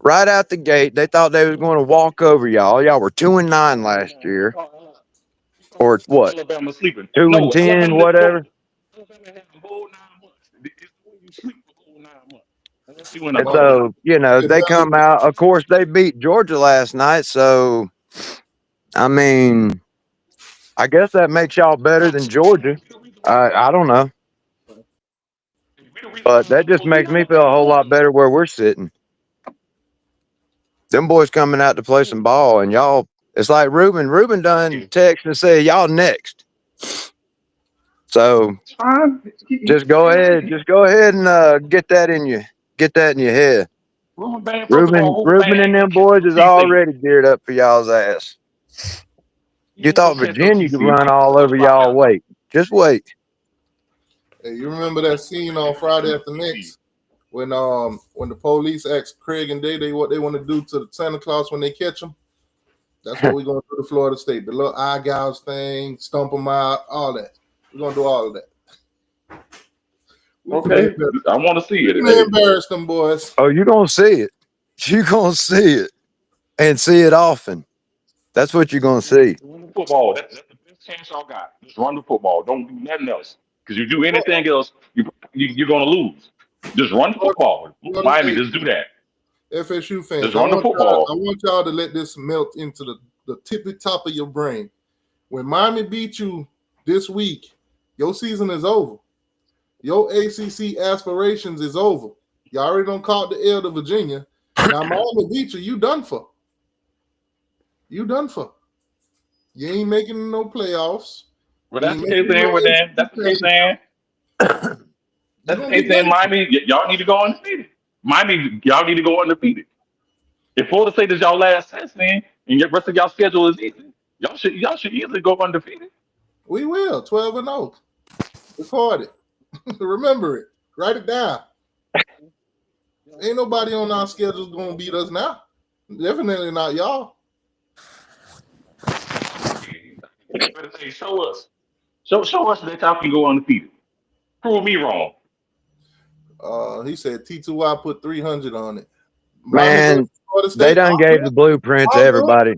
Right out the gate, they thought they was going to walk over y'all. Y'all were 2-9 last year, or what? Alabama sleeping. 2-10, whatever. Alabama had a whole 9 months. It's the way you sleep for the whole 9 months. Unless you win a And so, they come out. Of course, they beat Georgia last night. So, I mean, I guess that makes y'all better than Georgia. I don't know. But that just makes me feel a whole lot better where we're sitting. Them boys coming out to play some ball, and y'all, it's like Ruben done text and say, y'all next. So just go ahead and get that in your head. Ruben and them boys is already geared up for y'all's ass. You thought Virginia could run all over y'all. Wait. Just wait. Hey, you remember that scene on Friday After Next when the police asked Craig and Day what they want to do to the Santa Claus when they catch him? That's what we're going to do to Florida State. The little eye gouge thing, stump them out, all that. We're going to do all of that. Okay, I want to see it. We embarrass them boys. Oh, you're going to see it. You're going to see it and see it often. That's what you're going to see. Run the football. That's the best chance y'all got. Just run the football. Don't do nothing else. Because you do anything else, you're going to lose. Just run the football. Miami, just do that. FSU fans, just run the football. I want y'all to let this melt into the tippy top of your brain. When Miami beat you this week, your season is over. Your ACC aspirations is over. You already done caught the L to Virginia. Now Miami beat you. You done for. You done for. You ain't making no playoffs. Well, that's the case thing with them. That's the case thing. That's the case thing. Miami, y'all need to go undefeated. Miami, y'all need to go undefeated. If Florida State is y'all last test, then and the rest of y'all schedule is easy, y'all should easily go undefeated. We will 12-0. Record it. Remember it. Write it down. Ain't nobody on our schedule gonna beat us now. Definitely not y'all. Hey, show us that y'all can go undefeated. Prove me wrong. He said T2Y put 300 on it. Man, they done gave the blueprint to everybody.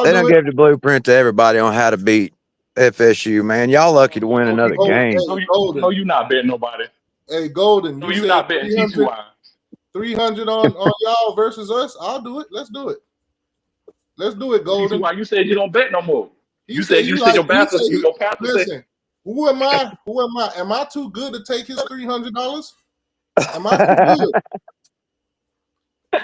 They done gave the blueprint to everybody on how to beat FSU, man. Y'all lucky to win another game. No, you're not betting nobody. Hey, Golden, So you you said not betting 300, T2I. 300 on y'all versus us. I'll do it. Let's do it. Let's do it, Golden. T2I, you said you don't bet no more. He You said said he your like. He pastor, said he. your pastor said. Listen, who am I? Who am I? Am I too good to take his $300? Am I too good?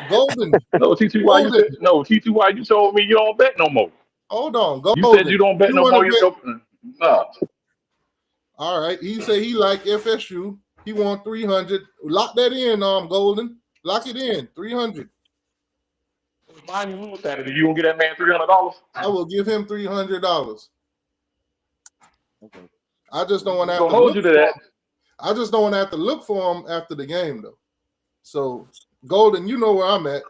Golden. No, T2Y, you Golden. said no. T2Y, you told me you don't bet no more. Hold on, You said Golden. you don't bet You no want more. to bet? No. All right. He said he like FSU. He want 300. Lock that in, Golden. Lock it in. 300. Miami lose Saturday. You gonna get that man $300? I will give him $300. Okay. I just don't want to have Gonna to hold look you for to that. him. I just don't want to have to look for him after the game, though. So, Golden, you know where I'm at.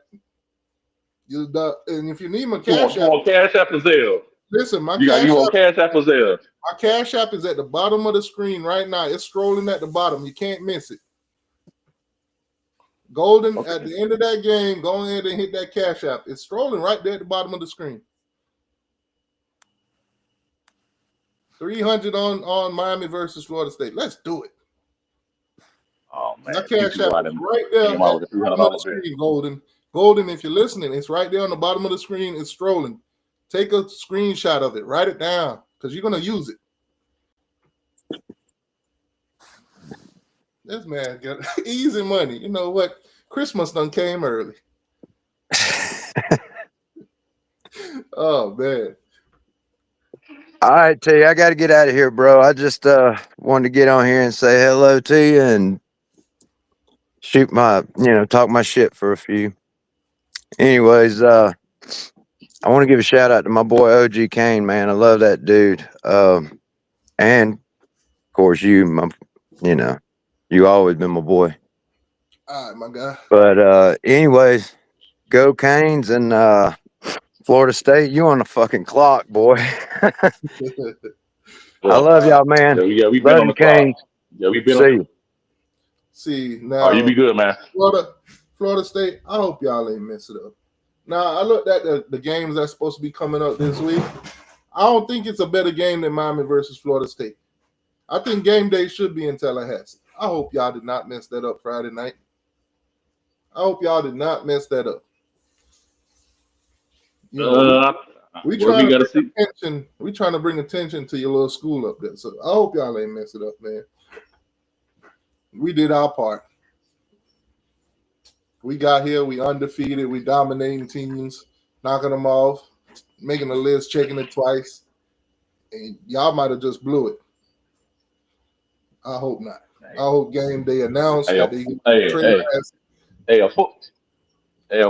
And if you need my cash app, on Cash App or Zelle. listen, my You on Cash App or Zelle. My cash app is at the bottom of the screen right now. It's scrolling at the bottom. You can't miss it. Golden, at the end of that game, go ahead and hit that cash app. It's scrolling right there at the bottom of the screen. 300 on Miami versus Florida State. Let's do it. Oh man, my cash app is right there at the bottom of the screen, Golden. Golden, if you're listening, it's right there on the bottom of the screen. It's scrolling. Take a screenshot of it. Write it down because you're going to use it. This man got easy money. You know what? Christmas done came early. Oh, man. All right, T, I got to get out of here, bro. I just wanted to get on here and say hello to you and shoot my, talk my shit for a few. Anyways, I want to give a shout out to my boy OG Kane, man. I love that dude. And of course you always been my boy. All right, my guy. But anyways, go Canes and Florida State, you on the fucking clock, boy. I love y'all, man. Yeah, we've love been on the clock. Canes. Yeah, we've been on. See, Oh, now you be good, man. Florida State, I hope y'all ain't mess it up. Now, I looked at the games that's supposed to be coming up this week. I don't think it's a better game than Miami versus Florida State. I think game day should be in Tallahassee. I hope y'all did not mess that up Friday night. I hope y'all did not mess that up. You know, we trying to bring attention to your little school up there. So I hope y'all ain't mess it up, man. We did our part. We got here, we undefeated, we dominating teams, knocking them off, making a list, checking it twice. And y'all might have just blew it. I hope not. I hope game day announced that they a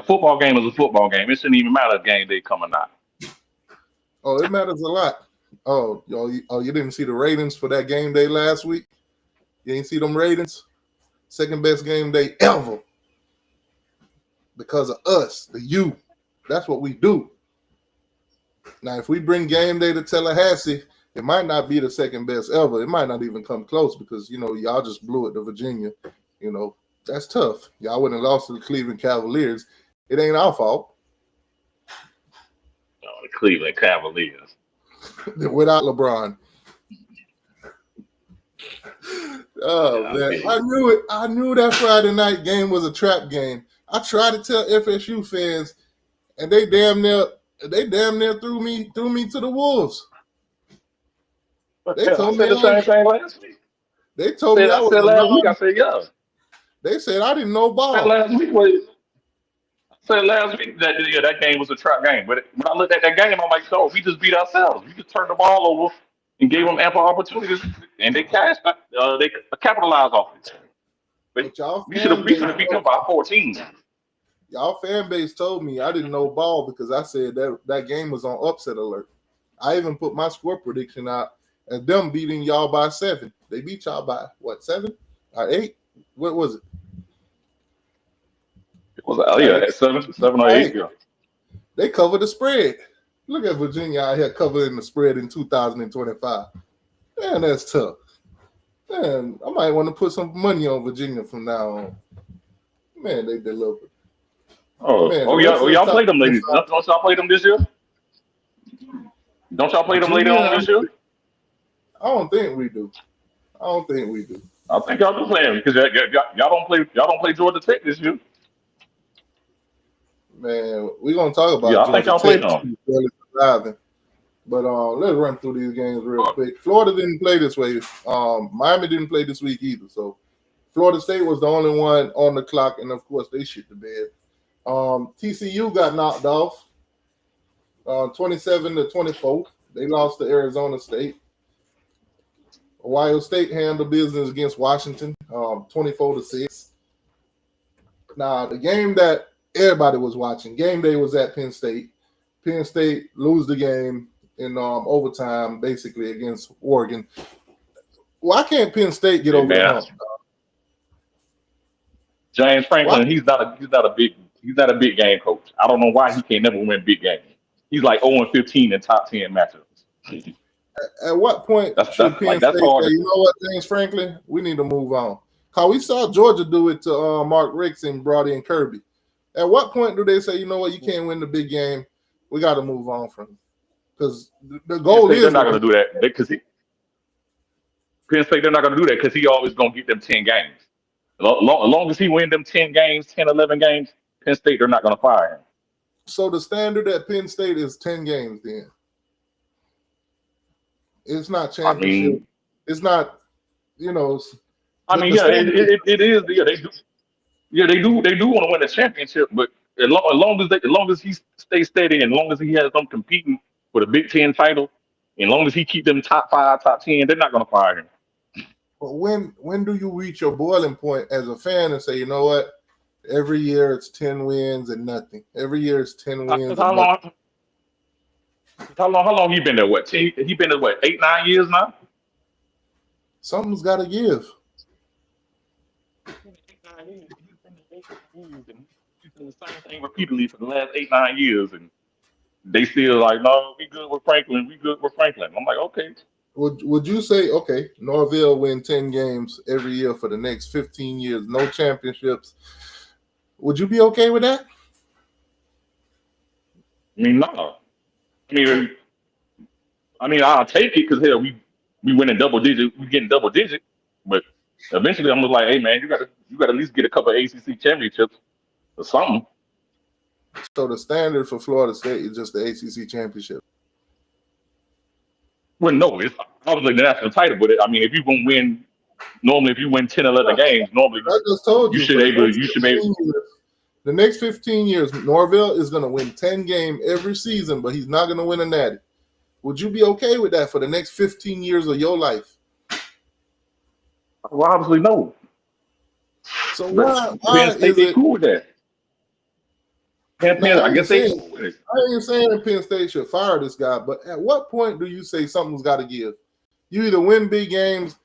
football game is a football game. It shouldn't even matter if game day coming out. Oh, it matters a lot. Oh, you didn't see the ratings for that game day last week? You didn't see them ratings? Second best game day ever. Because of us, the U. That's what we do. Now, if we bring game day to Tallahassee, it might not be the second best ever. It might not even come close because, y'all just blew it to Virginia. That's tough. Y'all wouldn't have lost to the Cleveland Cavaliers. It ain't our fault. Oh, the Cleveland Cavaliers. Without LeBron. Oh, man. I knew it. I knew that Friday night game was a trap game. I tried to tell FSU fans, and they damn near threw me to the wolves. They told me the same thing last week. They told me I said last week. I said, yeah. They said I didn't know ball. Last week that game was a trap game. But when I looked at that game, I'm like, so we just beat ourselves. We just turned the ball over and gave them ample opportunities, and they they capitalized off it. But we should have beat them by 14. Y'all fan base told me I didn't know ball because I said that game was on upset alert. I even put my score prediction out as them beating y'all by 7. They beat y'all by what, 7 or 8? What was it? It was 7 or 8. Yeah. They covered the spread. Look at Virginia out here covering the spread in 2025. Man, that's tough. Man, I might want to put some money on Virginia from now on. Man, they delivered. Y'all played them ladies. Don't y'all play them this year? Don't y'all play them later on this year? I don't think we do. I think y'all do playing because y'all don't play Georgia Tech this year. Man, we're gonna talk Yeah, about I think Georgia y'all play Tech them. surviving. But let's run through these games real quick. Florida didn't play this way. Miami didn't play this week either. So Florida State was the only one on the clock, and of course they shit the bed. TCU got knocked off 27-24. They lost to Arizona State. Ohio State handled business against Washington 24-6. Now, the game that everybody was watching, GameDay, was at Penn State. Penn State lose the game in overtime, basically, against Oregon. Why can't Penn State get over the hump? James Franklin, he's not a big game coach. I don't know why he can't never win big games. He's like 0-15 in top 10 matchups. At what point should Penn State say, you know what, James Franklin, we need to move on? Because we saw Georgia do it to Mark Ricks and Brody and Kirby. At what point do they say, you know what, you can't win the big game, we got to move on from it? Because the goal is... They're not going to do that because Penn State, they're not going to do that because he always going to get them 10 games. As long as he win them 10 games, 10, 11 games, Penn State, they're not going to fire him. So the standard at Penn State is 10 games then? It's not championship. I mean, it's not, you know... it is. Yeah, they do. Yeah, they do want to win the championship, but as long as he stays steady, and as long as he has them competing for the Big Ten title, and as long as he keep them top 5, top 10, they're not going to fire him. But when do you reach your boiling point as a fan and say, you know what, every year it's 10 wins and nothing. Every year it's 10 wins. How long he been there? What? He been there 8, 9 years now? Something's got to give. He's been the same thing repeatedly for the last 8, 9 years, and they still like, no, we good with Franklin. We good with Franklin. I'm like, okay. Would you say, okay, Norvell win 10 games every year for the next 15 years, no championships? Would you be okay with that? I mean, no. I mean, I'll take it because hell, we winning double digit. We getting double digit, but eventually I'm just like, hey man, you got to at least get a couple of ACC championships or something. So the standard for Florida State is just the ACC championship. Well, no, it's obviously the national title, but if you gonna win, normally if you win 10, 11 games, normally I just told you should be able. The next 15 years, Norvell is going to win 10 games every season, but he's not going to win a natty. Would you be okay with that for the next 15 years of your life? Well, obviously, no. So why is it cool with that? I guess they cool with it. I ain't saying Penn State should fire this guy, but at what point do you say something's got to give? You either win big games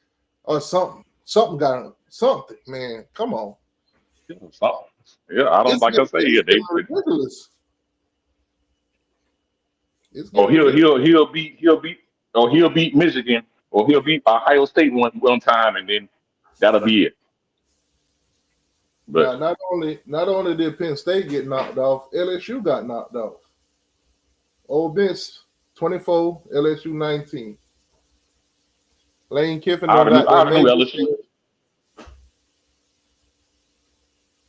or something. Something, man. Come on. Yeah, I don't like I say. Yeah, they ridiculous. He'll beat Michigan, or he'll beat Ohio State one time, and then that'll be it. But now, not only did Penn State get knocked off, LSU got knocked off. Ole Miss 24, LSU 19. Lane Kiffin. I knew LSU.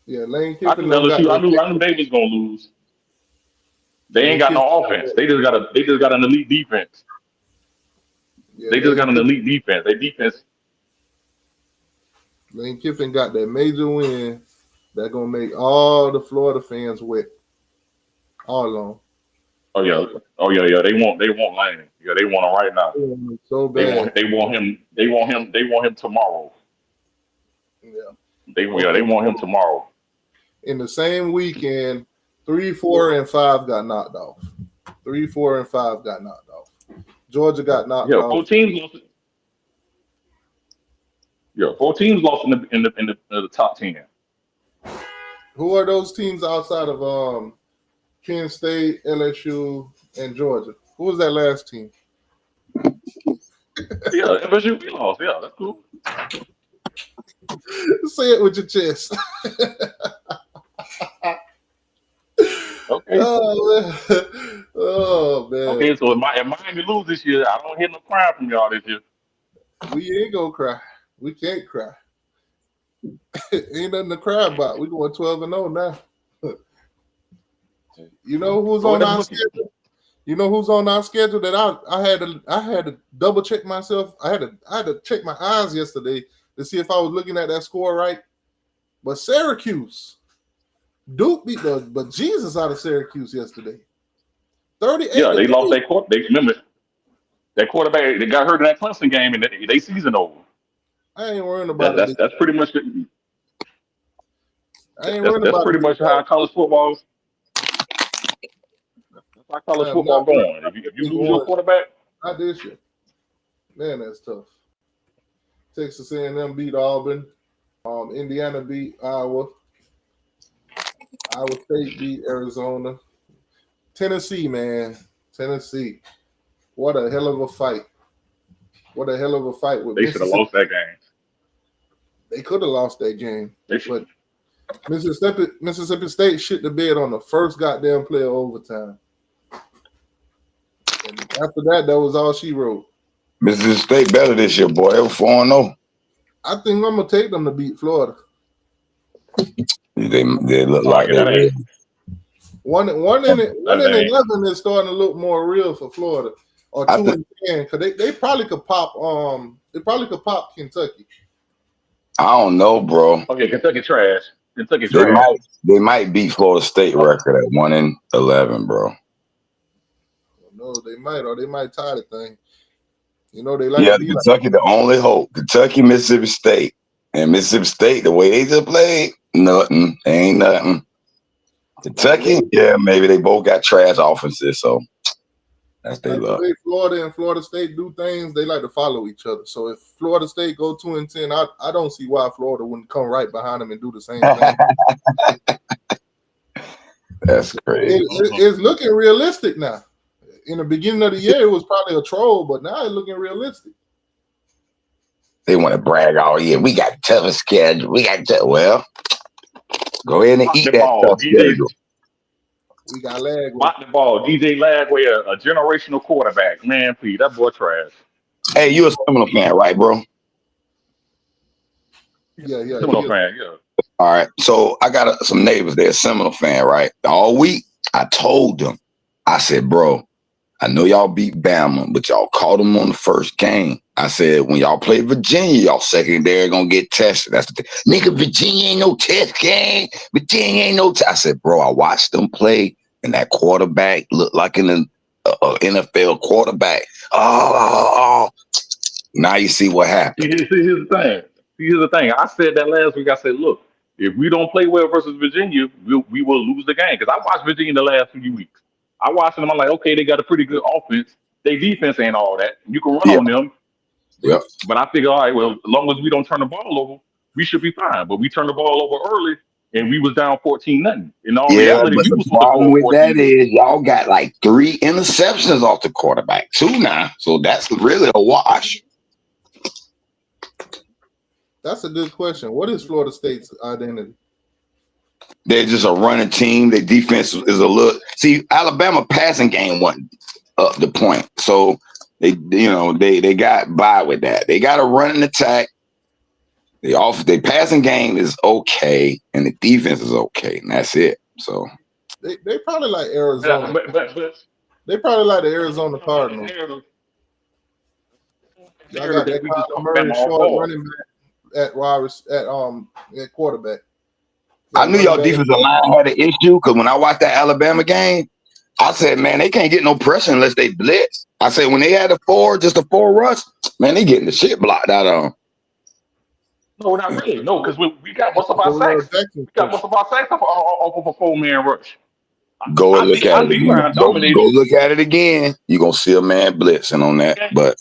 Yeah, Lane Kiffin. I knew they was gonna lose. They ain't got no offense. They just got an elite defense. Yeah, they just got an elite defense. Their defense. Lane Kiffin got that major win that's gonna make all the Florida fans wet. All along. Oh yeah. They want Lane. Yeah, they want him right now. So bad. They want him tomorrow. Yeah. They want him tomorrow. In the same weekend, 3, 4, and 5 got knocked off. 3, 4, and 5 got knocked off. Georgia got knocked off. 4 teams lost. Yeah, 4 teams lost in the top 10. Who are those teams outside of Penn State, LSU, and Georgia? Who was that last team? Yeah, LSU we lost. Yeah, that's cool. Say it with your chest. Okay. Oh man. Okay, so if Miami lose this year, I don't hear no cry from y'all this year. We ain't gonna cry. We can't cry. Ain't nothing to cry about. We going 12-0 now. You know who's on our schedule? You know who's on our schedule that I had to double check myself. I had to check my eyes yesterday to see if I was looking at that score right. But Syracuse, Duke beat the bejesus out of Syracuse yesterday. 38. Yeah, they lost their quarterback. Remember that quarterback? They got hurt in that Clemson game, and they season over. I ain't worrying about That's it. that's pretty much. That's pretty much how college football. That's how college football going. If you lose your quarterback, not this year. Man, that's tough. Texas A&M beat Auburn. Indiana beat Iowa. Iowa State beat Arizona. Tennessee, man. Tennessee. What a hell of a fight. What a hell of a fight with they should have lost that game. They could have lost that game. But Mississippi State shit the bed on the first goddamn play of overtime. And after that was all she wrote. Mississippi State better this year, boy. They were 4-0. I think I'm gonna take them to beat Florida. They look like they One in 11 is starting to look more real for Florida. Or 2-10, because they probably could pop Kentucky. I don't know, bro. Okay, Kentucky trash. Kentucky trash. They might beat Florida State record at 1-11, bro. No, they might, or they might tie the thing. You know, they like Kentucky, the only hope. Kentucky, Mississippi State. And Mississippi State, the way they just played, nothing. Ain't nothing. Kentucky, maybe they both got trash offenses, so that's their luck. The way Florida and Florida State do things, they like to follow each other. So if Florida State go 2-10, I don't see why Florida wouldn't come right behind them and do the same thing. That's crazy. It's looking realistic now. In the beginning of the year, it was probably a troll, but now it's looking realistic. They want to brag all year. We got tougher schedule. Well, go ahead and eat that tough schedule. We got Lagway. Watch the ball. DJ Lagway, a generational quarterback. Man, please, that boy trash. Hey, you a Seminole fan, right, bro? Yeah. Seminole fan, yeah. All right. So I got some neighbors. They're a Seminole fan, right? All week, I told them, I said, bro, I know y'all beat Bama, but y'all caught them on the first game. I said, when y'all play Virginia, y'all secondary gonna get tested. That's the thing. Nigga, Virginia ain't no test game. Virginia ain't no test. I said, bro, I watched them play, and that quarterback looked like an NFL quarterback. Oh. Now you see what happened. Here's the thing. I said that last week. I said, look, if we don't play well versus Virginia, we will lose the game. Because I watched Virginia the last few weeks. I watched them. I'm like, okay, they got a pretty good offense. Their defense ain't all that. You can run on them. Yep. But I figure, all right, well, as long as we don't turn the ball over, we should be fine. But we turned the ball over early, and we was down 14-0. In all reality, but the problem with that is y'all got like 3 interceptions off the quarterback too now. So that's really a wash. That's a good question. What is Florida State's identity? They're just a running team. Their defense is a little. See, Alabama passing game wasn't up the point, so they got by with that. They got a running attack. Their passing game is okay, and the defense is okay, and that's it. So they probably like Arizona. They probably like the Arizona Cardinals. Y'all got that Kyler Murray short running back at quarterback. I knew y'all defensive line had an issue because when I watched that Alabama game, I said, man, they can't get no pressure unless they blitz. I said, when they had just a 4 rush, man, they getting the shit blocked out of them. No, not really. No, because we got most of our sacks. We got most of our sacks off of a 4-man rush. Go look at it again. Go look at it again. You're going to see a man blitzing on that. But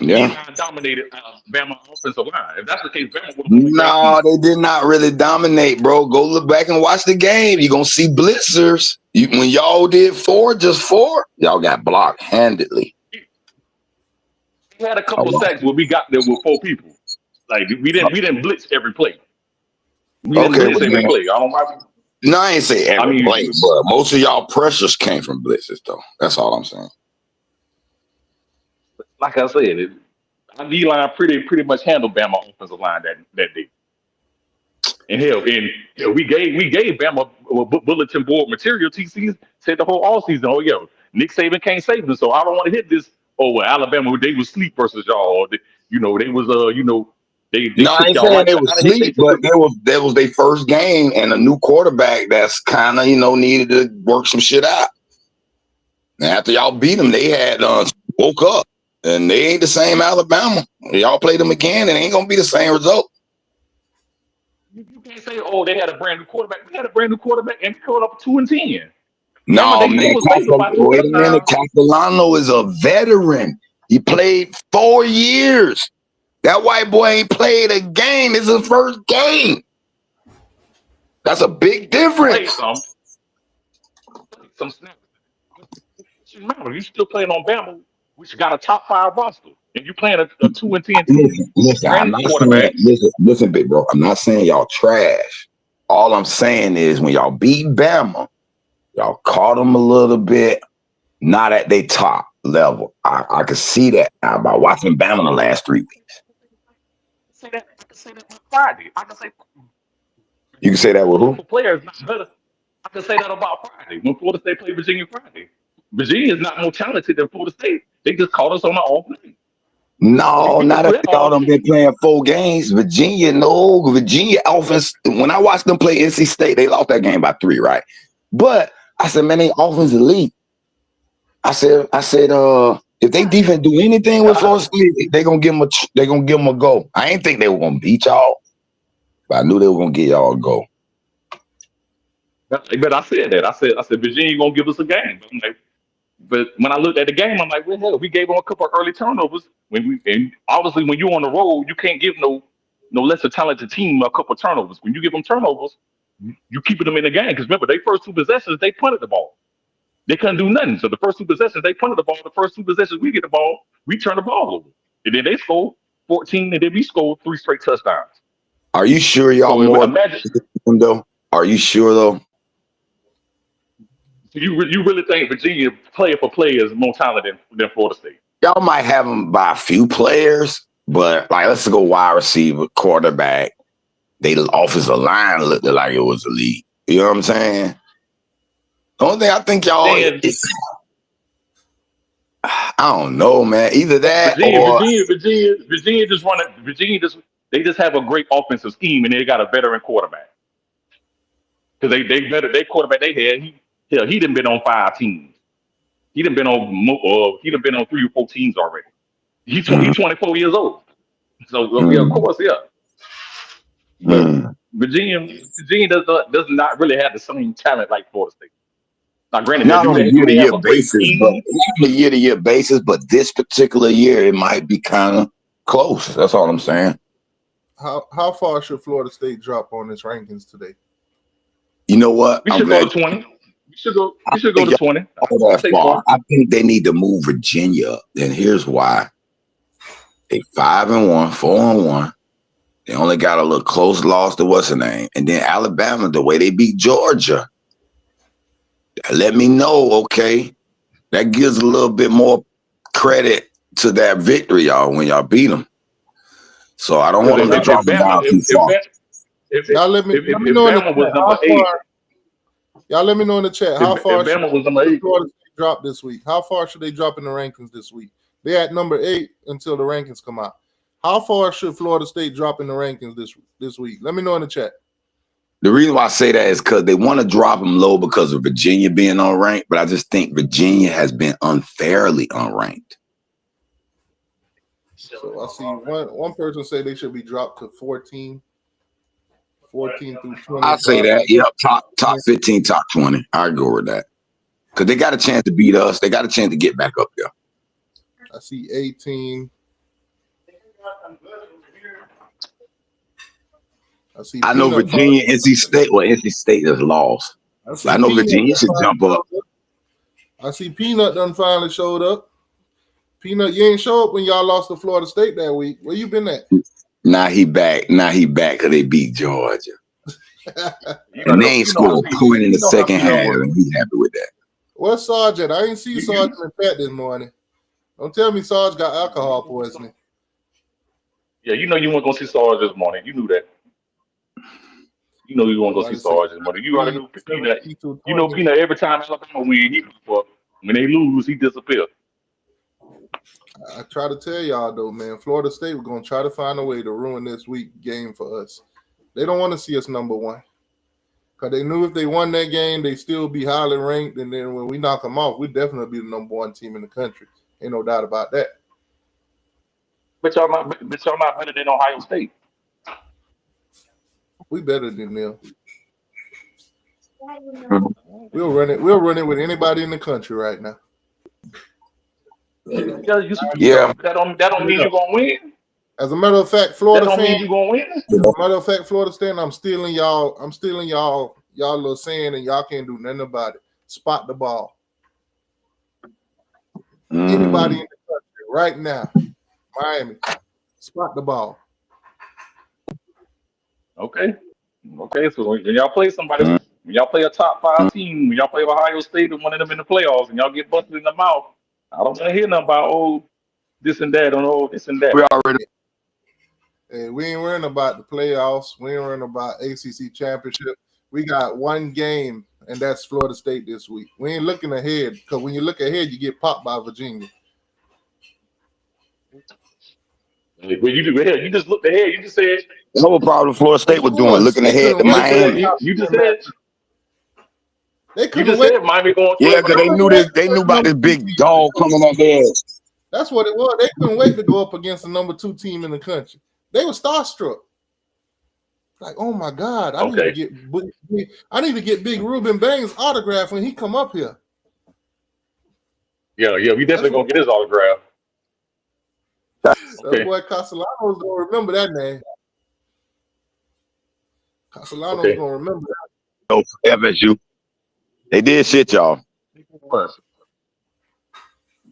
yeah. Dominated Bama offensive line. If that's the case, Bama would have No, they did not really dominate, bro. Go look back and watch the game. You're going to see blitzers. When y'all did 4, just 4, y'all got blocked handedly. We had a couple of sacks where we got there with 4 people. Like we didn't blitz every play. We didn't blitz every play. I don't know. No, I ain't say every play, but most of y'all pressures came from blitzes, though. That's all I'm saying. Like I said, our D line pretty much handled Bama offensive line that day. And we gave Bama bulletin board material. TC said the whole all season. Oh yeah, Nick Saban can't save them, so I don't want to hit this. Oh well, Alabama they was sleep versus y'all. Or they was they No, I took ain't y'all saying right they out was of hit. They sleep, took but that was their first game and a new quarterback that's kind of needed to work some shit out. And after y'all beat them, they had woke up, and they ain't the same Alabama. Y'all play them again, and it ain't gonna be the same result. You can't say they had a brand new quarterback. We had a brand new quarterback and we caught up 2-10. Bama No, they man, was favored by 2 wait a minute. touchdowns. Castellano is a veteran. He played 4 years. That white boy ain't played a game. It's his first game. That's a big Played difference. some snaps. You still playing on Bama, which got a top 5 roster, and you playing a 2-10 team, Listen, I'm brand new not saying, quarterback. listen, big bro. I'm not saying y'all trash. All I'm saying is when y'all beat Bama, y'all caught them a little bit, not at their top level. I could see that now by watching Bama the last 3 weeks. I can say that on Friday. I can say You can say that with who? for players not better. I can say that about Friday when Florida State played Virginia Friday. Virginia is not more talented than Florida State. They just caught us on the off night. No, We can not do if that y'all all done day. been playing 4 games. Virginia offense. When I watched them play NC State, they lost that game by 3, right? But I said, man, they offense elite. I said, if they defense do anything with Florida State, they gonna give them a go. I ain't think they were gonna beat y'all, but I knew they were gonna get y'all a go. But I said that. I said Virginia gonna give us a game. But when I looked at the game, I'm like, well, hell, we gave them a couple of early turnovers. And obviously when you're on the road, you can't give no lesser talented team a couple of turnovers. When you give them turnovers, you keeping them in the game. Because remember, they first 2 possessions, they punted the ball. They couldn't do nothing. So the first 2 possessions, they punted the ball. The first 2 possessions, we get the ball, we turn the ball over. And then they scored 14, and then we scored 3 straight touchdowns. Are you sure y'all So more imagine. though? Are you sure though? You really think Virginia player for player is more talented than Florida State? Y'all might have them by a few players, but like let's go wide receiver, quarterback. They offensive line looked like it was elite. You know what I'm saying? The only thing I think y'all, Then I don't know, man. Either that Virginia just run it. They just have a great offensive scheme and they got a veteran quarterback. Because they better their quarterback they had. He done been on 5 teams. He done been on 3 or 4 teams already. He's 24 years old. So yeah, of course, yeah. But Virginia does not really have the same talent like Florida State. Now, granted, not on a do they year-to-year have a great basis, but scheme? not on a year-to-year basis, but this particular year it might be kind of close. That's all I'm saying. How far should Florida State drop on its rankings today? You know what? We should go to 20. We should go to 20. That far. I think they need to move Virginia up. And here's why. They 5-1, 4-1. They only got a little close loss to what's the name. And then Alabama, the way they beat Georgia. Let me know, okay? That gives a little bit more credit to that victory, y'all, when y'all beat them. So I don't want them to drop them down too far. Y'all let me know in the chat how far. Y'all let me know in the chat how far should Florida State drop this week. How far should they drop in the rankings this week? They're at number 8 until the rankings come out. How far should Florida State drop in the rankings this week? Let me know in the chat. The reason why I say that is because they want to drop them low because of Virginia being unranked, but I just think Virginia has been unfairly unranked. So I see one person say they should be dropped to 14 through 20. I'll say that. Yep, top 15, top 20. I go with that. Because they got a chance to beat us. They got a chance to get back up there. I see 18. I know Virginia, NC State. Well, NC State just lost. I know Virginia should jump up. I see Peanut done finally showed up. Peanut, you ain't show up when y'all lost to Florida State that week. Where you been at? Now he back because they beat Georgia. And they ain't scored a point in the second half, and he's happy with that. Where's Sarge at? I ain't see Sarge in the chat this morning. Don't tell me Sarge got alcohol poisoning. Yeah, you know you weren't gonna see Sarge this morning. You knew that. You know you weren't gonna see Somebody say Sarge this morning. You already knew Peanut. 17 to You know 20. Peanut. Every time Alabama win, he for when they lose, he disappears. I try to tell y'all though, man, Florida State was gonna try to find a way to ruin this week game for us. They don't want to see us number one. Because they knew if they won that game, they still be highly ranked. And then when we knock them off, we definitely be the number one team in the country. Ain't no doubt about that. But y'all not better than Ohio State. We better than them. We'll run it. We'll run it with anybody in the country right now. Yeah. That don't mean you're gonna win. As a matter of fact, Florida That don't fan, mean you're gonna win. as a matter of fact, Florida State, I'm stealing y'all little saying, and y'all can't do nothing about it. Spot the ball. Anybody in the country right now, Miami, spot the ball. Okay. So when y'all play somebody, when y'all play a top 5 team, when y'all play Ohio State and one of them in the playoffs, and y'all get busted in the mouth, I don't want to hear nothing about this and that or this and that. We already. Hey, we ain't worrying about the playoffs. We ain't worrying about ACC championship. We got one game, and that's Florida State this week. We ain't looking ahead because when you look ahead, you get popped by Virginia. Well, you just looked ahead. You just said That's what probably Florida State was doing, looking ahead to Miami. You just said they couldn't you just wait. said Miami going. Yeah, because they knew about this big dog coming up there. That's what it was. They couldn't wait to go up against the number 2 team in the country. They were starstruck. Like, oh my God, I need to get Big Ruben Baines' autograph when he come up here. Yeah, we definitely gonna get his autograph. That boy Castellanos gonna remember that name. Castellanos gonna remember that. FSU. They did shit, y'all.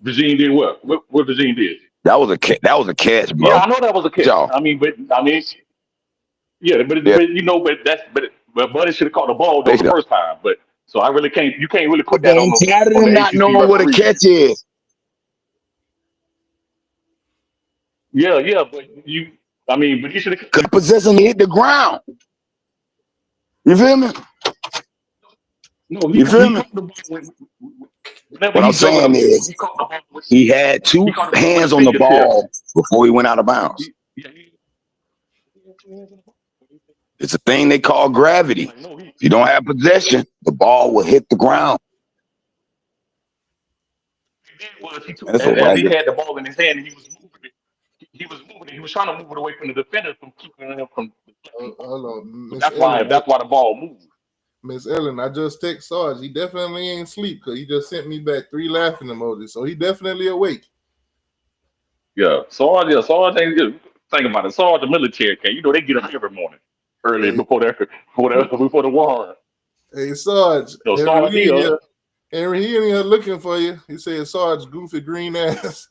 Virginia did what? What Virginia did? That was a catch, bro. Yeah, I know that was a catch. Y'all. But Buddy should have caught the ball though the first time. But so I really can't. You can't really put that on the not ACC knowing what a referee. catch is. Yeah, but you should have. Because possession hit the ground. You feel me? No, you feel me? What I'm saying is, he had 2 hands on the ball before he went out of bounds. It's a thing they call gravity. If you don't have possession, the ball will hit the ground. As he had the ball in his hand, and he was moving it. He was trying to move it away from the defender from keeping him from. Hold on, That's why the ball moved. Miss Ellen, I just text Sarge. He definitely ain't sleep because he just sent me back 3 laughing emojis. So he definitely awake. Yeah, Sarge ain't good. Think about it. Sarge, the military cat. You know they get up every morning early before the war. Hey Sarge, No, Sarge Henry, he in here looking for you. He said Sarge goofy green ass.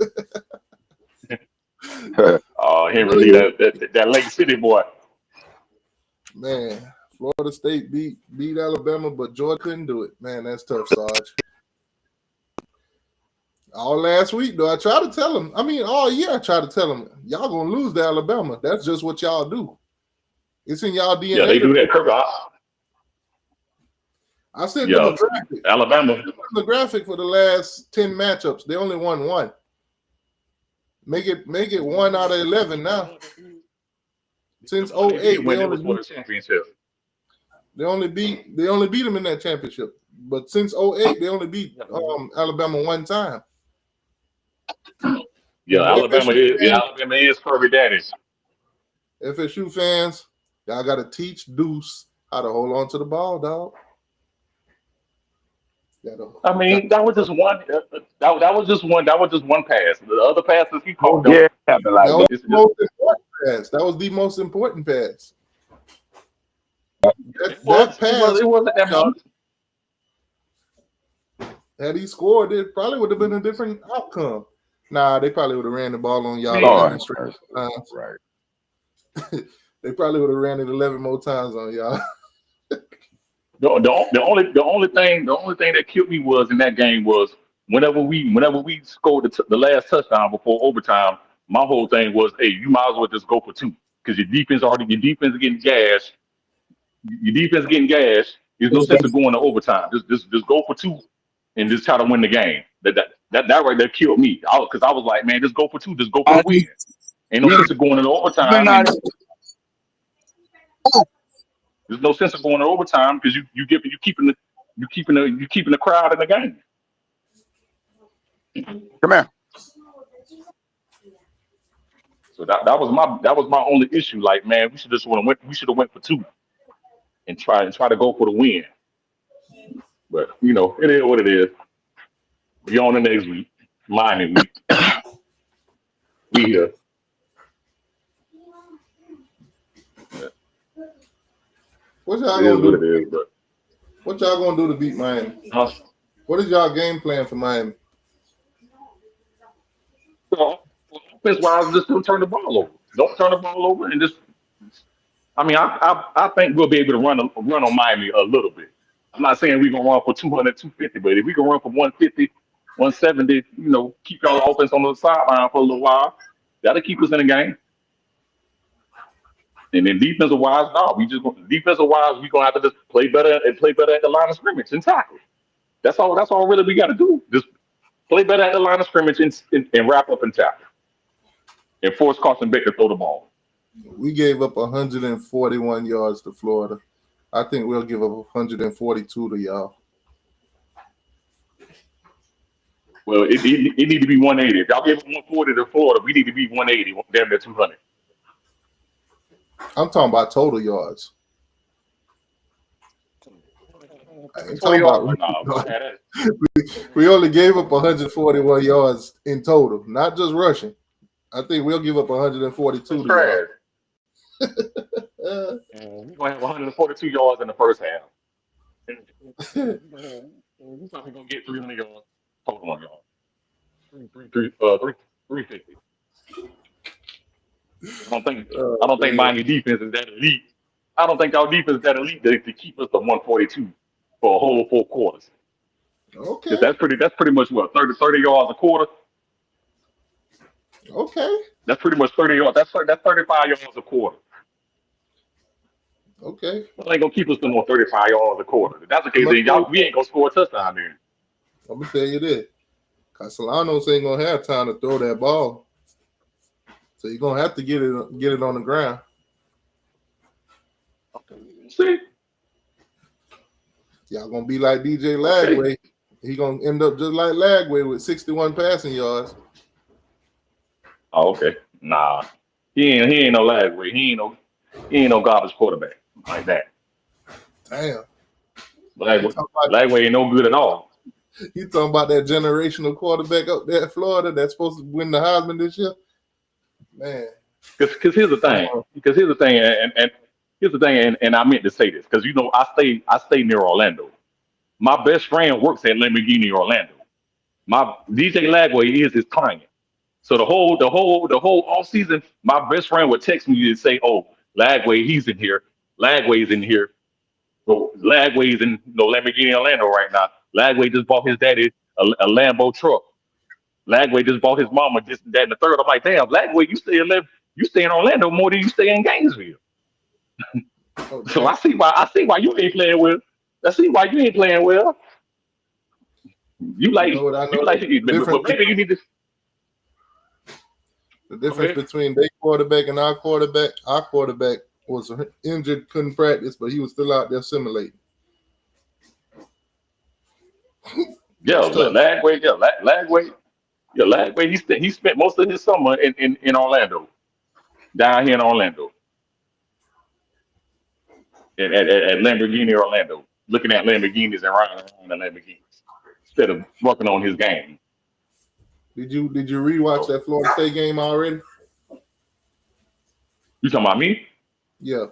Henry, that Lake City boy. Man, Florida State beat Alabama, but Georgia couldn't do it. Man, that's tough, Sarge. All last week, though, I tried to tell him. All year I tried to tell him, y'all gonna lose to Alabama. That's just what y'all do. It's in y'all DNA. Yeah, they do that. I sent them a graphic. Alabama. The graphic for the last 10 matchups. They only won 1. Make it 1 out of 11 now. Since 08, they only beat them in that championship. But since 08, they only beat Alabama 1 time. Yeah, Alabama is Kirby Daddies. FSU fans, y'all got to teach Deuce how to hold on to the ball, dog. That was just one. That was just one pass. The other passes he caught. That was the most important pass. That was the most important pass. That pass. It wasn't that much. Had he scored, it probably would have been a different outcome. Nah, they probably would have ran the ball on y'all. Right. They probably would have ran it 11 more times on y'all. The only thing that killed me was in that game was whenever we scored the last touchdown before overtime, My whole thing was, hey, you might as well just go for two because your defense is getting gashed. Your defense getting gashed. There's no sense of going to overtime. Just go for two and just try to win the game. That right there killed me. Because I was like, man, just go for two. Just go for the win. Ain't no sense of going into overtime. And there's no sense of going to overtime because you keeping the crowd in the game. Come here. So that was my only issue. Like, man, we should have went for two and try to go for the win. But it is what it is. Be on the next week. Miami week. We here. What y'all gonna do? What y'all gonna do to beat Miami? What is y'all game plan for Miami? Well, offense-wise, just don't turn the ball over. Don't turn the ball over, and just. I mean, I think we'll be able to run on Miami a little bit. I'm not saying we're gonna run for 200, 250, but if we can run for 150, 170, keep y'all offense on the sideline for a little while, that'll keep us in the game. And then defensive-wise, we're gonna have to just play better at the line of scrimmage and tackle. That's all really we got to do. Just play better at the line of scrimmage and wrap up and tackle. And force Carson Beck to throw the ball. We gave up 141 yards to Florida. I think we'll give up 142 to y'all. Well, it need to be 180. If y'all gave up 140 to Florida, we need to be 180, damn near 200. I'm talking about total yards. I ain't talking about we only gave up 141 yards in total, not just rushing. I think we'll give up 142 to y'all. We're gonna have 142 yards in the first half. We're probably gonna get 300 yards total on y'all. 350. I don't think Miami defense is that elite. I don't think our defense is that elite to keep us to 142 for a whole 4 quarters. Okay. That's pretty much what 30 yards a quarter. Okay. That's pretty much 30 yards. That's 35 yards a quarter. Okay. Well, ain't gonna keep us to more 35 yards a quarter. If that's the case, then we ain't gonna score a touchdown there. I'm gonna tell you this. Castellanos ain't gonna have time to throw that ball. So you're gonna have to get it on the ground. Okay. See? Y'all gonna be like DJ Lagway. He gonna end up just like Lagway with 61 passing yards. Oh, okay. Nah. He ain't no Lagway. He ain't no garbage quarterback like that. Damn. Lagway ain't no good at all. You talking about that generational quarterback up there at Florida that's supposed to win the Heisman this year? Man. Because here's the thing. And I meant to say this because I stay near Orlando. My best friend works at Lamborghini Orlando. My DJ Lagway is his client. So the whole off season, my best friend would text me and say, "Oh, Lagway, he's in here. Lagway's in here. So Lagway's in Lamborghini Orlando right now. Lagway just bought his daddy a Lambo truck. Lagway just bought his mama this and that and the third." I'm like, damn, Lagway, you stay in Orlando more than you stay in Gainesville. So I see why you ain't playing well. I see why you ain't playing well. But maybe you need to. The difference between their quarterback and our quarterback was injured, couldn't practice, but he was still out there simulating. Lagway. He spent most of his summer in Orlando, down here in Orlando, at Lamborghini Orlando, looking at Lamborghinis and riding around the Lamborghinis instead of working on his game. Did you rewatch that Florida State game already? You talking about me? Yeah.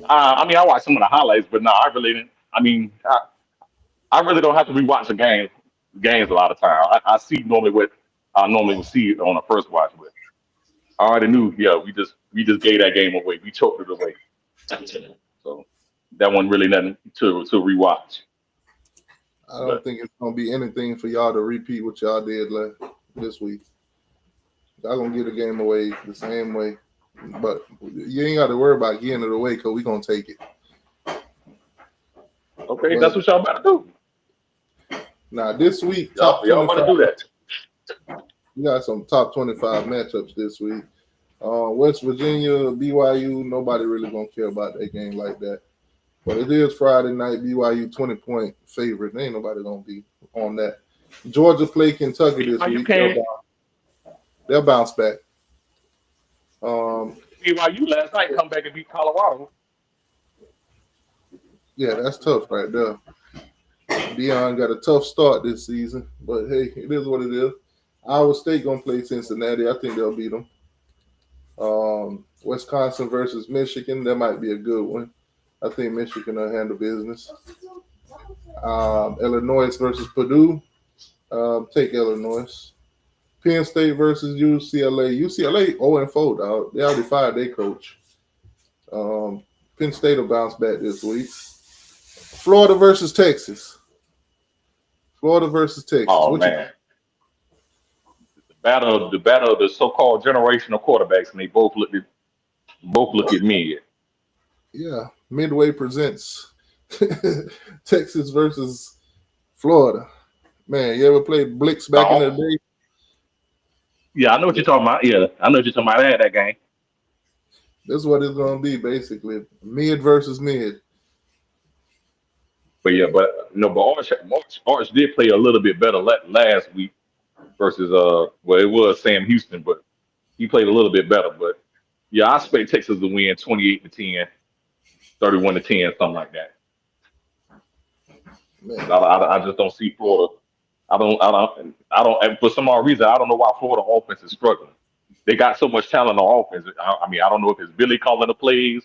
I mean, I watched some of the highlights, but no, I really didn't. I mean, I really don't have to rewatch the games a lot of time. I see normally what I normally would see on the first watch, but I already knew. Yeah, we just gave that game away. We choked it away. So that wasn't really nothing to rewatch. I don't think it's gonna be anything for y'all to repeat what y'all did this week. I'm gonna get the game away the same way, but you ain't got to worry about getting it away because we gonna take it. Okay, But that's what y'all about to do. now this week, Y'all, top y'all about 25. to do that. We got some top 25 matchups this week. West Virginia, BYU. Nobody really gonna care about that game like that. But it is Friday night. BYU 20-point favorite. Ain't nobody gonna be on that. Georgia play Kentucky this BYU week. can't. They'll bounce back. BYU last night come back and beat Colorado. Yeah, that's tough right there. Deion got a tough start this season, but hey, it is what it is. Iowa State gonna play Cincinnati. I think they'll beat them. Wisconsin versus Michigan. That might be a good one. I think Michigan will handle business. Illinois versus Purdue. Take Illinois. Penn State versus UCLA. UCLA 0-4, dog. They already fired their coach. Penn State will bounce back this week. Florida versus Texas. Florida versus Texas. Oh man. The battle of the so-called generational quarterbacks, and they both look at me. Yeah. Midway presents Texas versus Florida. Man, you ever played Blitz back in the day? Yeah, I know what you're talking about. Yeah, I know what you're talking about. I had that game. This is what it's going to be, basically. Mid versus mid. But yeah, but Arch did play a little bit better last week versus well, it was Sam Houston, but he played a little bit better. But yeah, I expect Texas to win 28-10, 31-10, something like that. I just don't see Florida. I don't. For some odd reason, I don't know why Florida offense is struggling. They got so much talent on offense. I mean, I don't know if it's Billy calling the plays.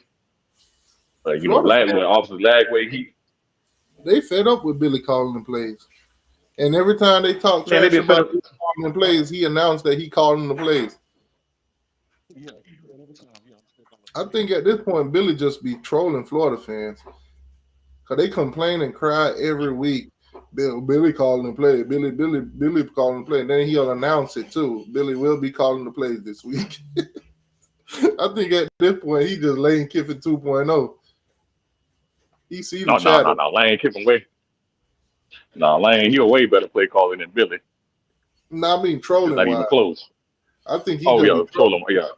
Officer Lagway, they fed up with Billy calling the plays. And every time they talk trash about Billy calling the plays, he announced that he calling the plays. I think at this point, Billy just be trolling Florida fans. Because they complain and cry every week. Billy calling the play. Billy calling the play. And then he'll announce it too. Billy will be calling the plays this week. I think at this point, he just Lane Kiffin 2.0. He see the shadow. No, Lane Kiffin way. No, Lane, he a way better play caller than Billy. No, I mean trolling. Not even close. I think he. Oh yeah, trolling. Yeah.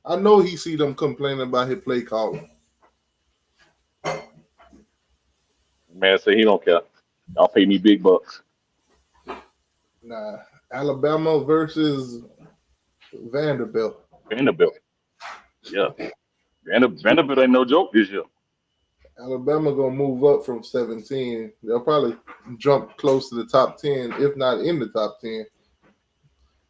I know he see them complaining about his play calling. Man, say he don't care. Y'all pay me big bucks. Nah, Alabama versus Vanderbilt. Yeah. Vanderbilt ain't no joke this year. Alabama gonna move up from 17. They'll probably jump close to the top 10, if not in the top 10.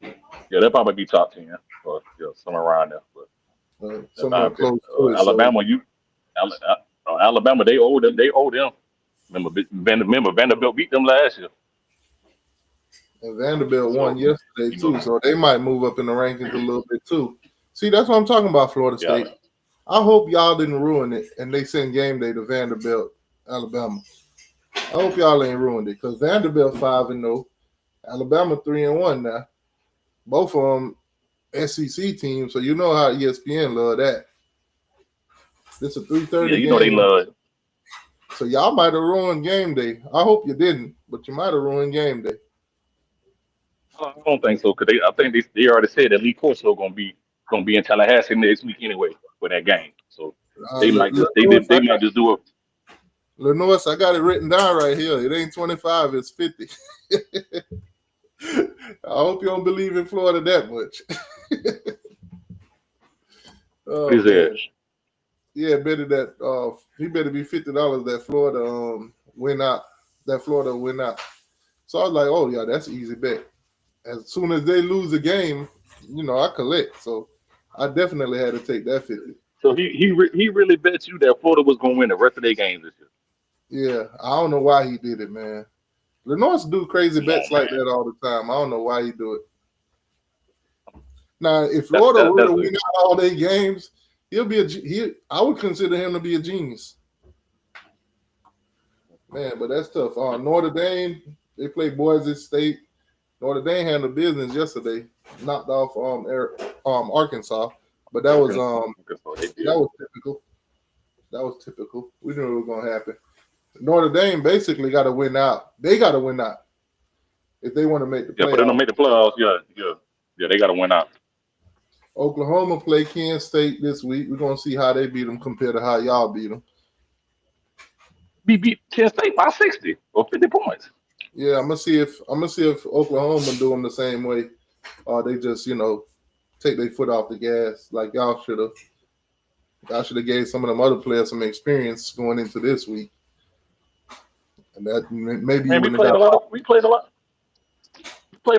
Yeah, they'll probably be top 10 or somewhere around there. But somewhere close to it. Alabama, Alabama, they owe them. Remember, Vanderbilt beat them last year. And Vanderbilt won yesterday too, so they might move up in the rankings a little bit too. See, that's what I'm talking about, Florida State. Yeah. I hope y'all didn't ruin it and they send game day to Vanderbilt, Alabama. I hope y'all ain't ruined it because Vanderbilt 5-0, Alabama 3-1 now. Both of them SEC teams, so you know how ESPN love that. This is a 3:30 game. You know they love it. So y'all might have ruined game day. I hope you didn't, but you might have ruined game day. I don't think so because I think they already said that Lee Corso gonna be in Tallahassee next week anyway for that game. So they might just do it. Lenoir, I got it written down right here. It ain't 25, it's 50. I hope you don't believe in Florida that much. What is that? Yeah, better that he better be $50 that Florida win out. That Florida win out. So I was like, oh yeah, that's an easy bet. As soon as they lose a game, I collect. So I definitely had to take that 50. So he really bet you that Florida was gonna win the rest of their games this year. Yeah, I don't know why he did it, man. Lenoir's do crazy bets like that all the time. I don't know why he do it. Now, if Florida were to win out all their games, he'll be I would consider him to be a genius. Man, but that's tough. Notre Dame, they play Boise State. Notre Dame handled business yesterday, knocked off Arkansas, but that was typical. That was typical. We knew it was gonna happen. Notre Dame basically got to win out. They got to win out if they want to make the playoffs. Yeah, but they don't make the playoffs. Yeah, they got to win out. Oklahoma play Kansas State this week. We're gonna see how they beat them compared to how y'all beat them. We beat Kansas State by 60 or 50 points. Yeah, I'm gonna see if Oklahoma do them the same way, or they just take their foot off the gas like y'all should have. Y'all should have gave some of them other players some experience going into this week, and that maybe we played a lot. We played a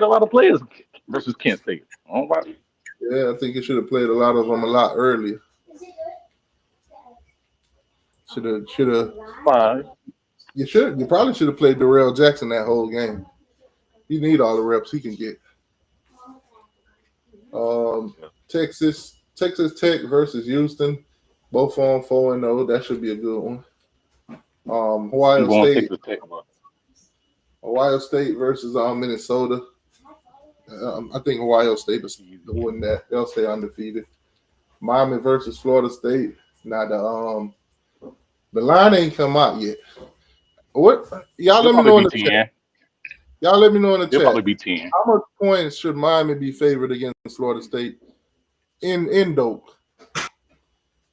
lot of players versus Kent State. All right. Yeah, I think you should have played a lot of them a lot earlier. Should have. Fine. You probably should have played Darrell Jackson that whole game. He need all the reps he can get. Texas Tech versus Houston, both on 4-0. That should be a good one. Ohio State versus Minnesota. I think Ohio State is the one that they'll stay undefeated. Miami versus Florida State. Now the line ain't come out yet. What y'all let me know in the chat. Y'all let me know in the chat. Probably be 10. How much points should Miami be favored against Florida State in Doak?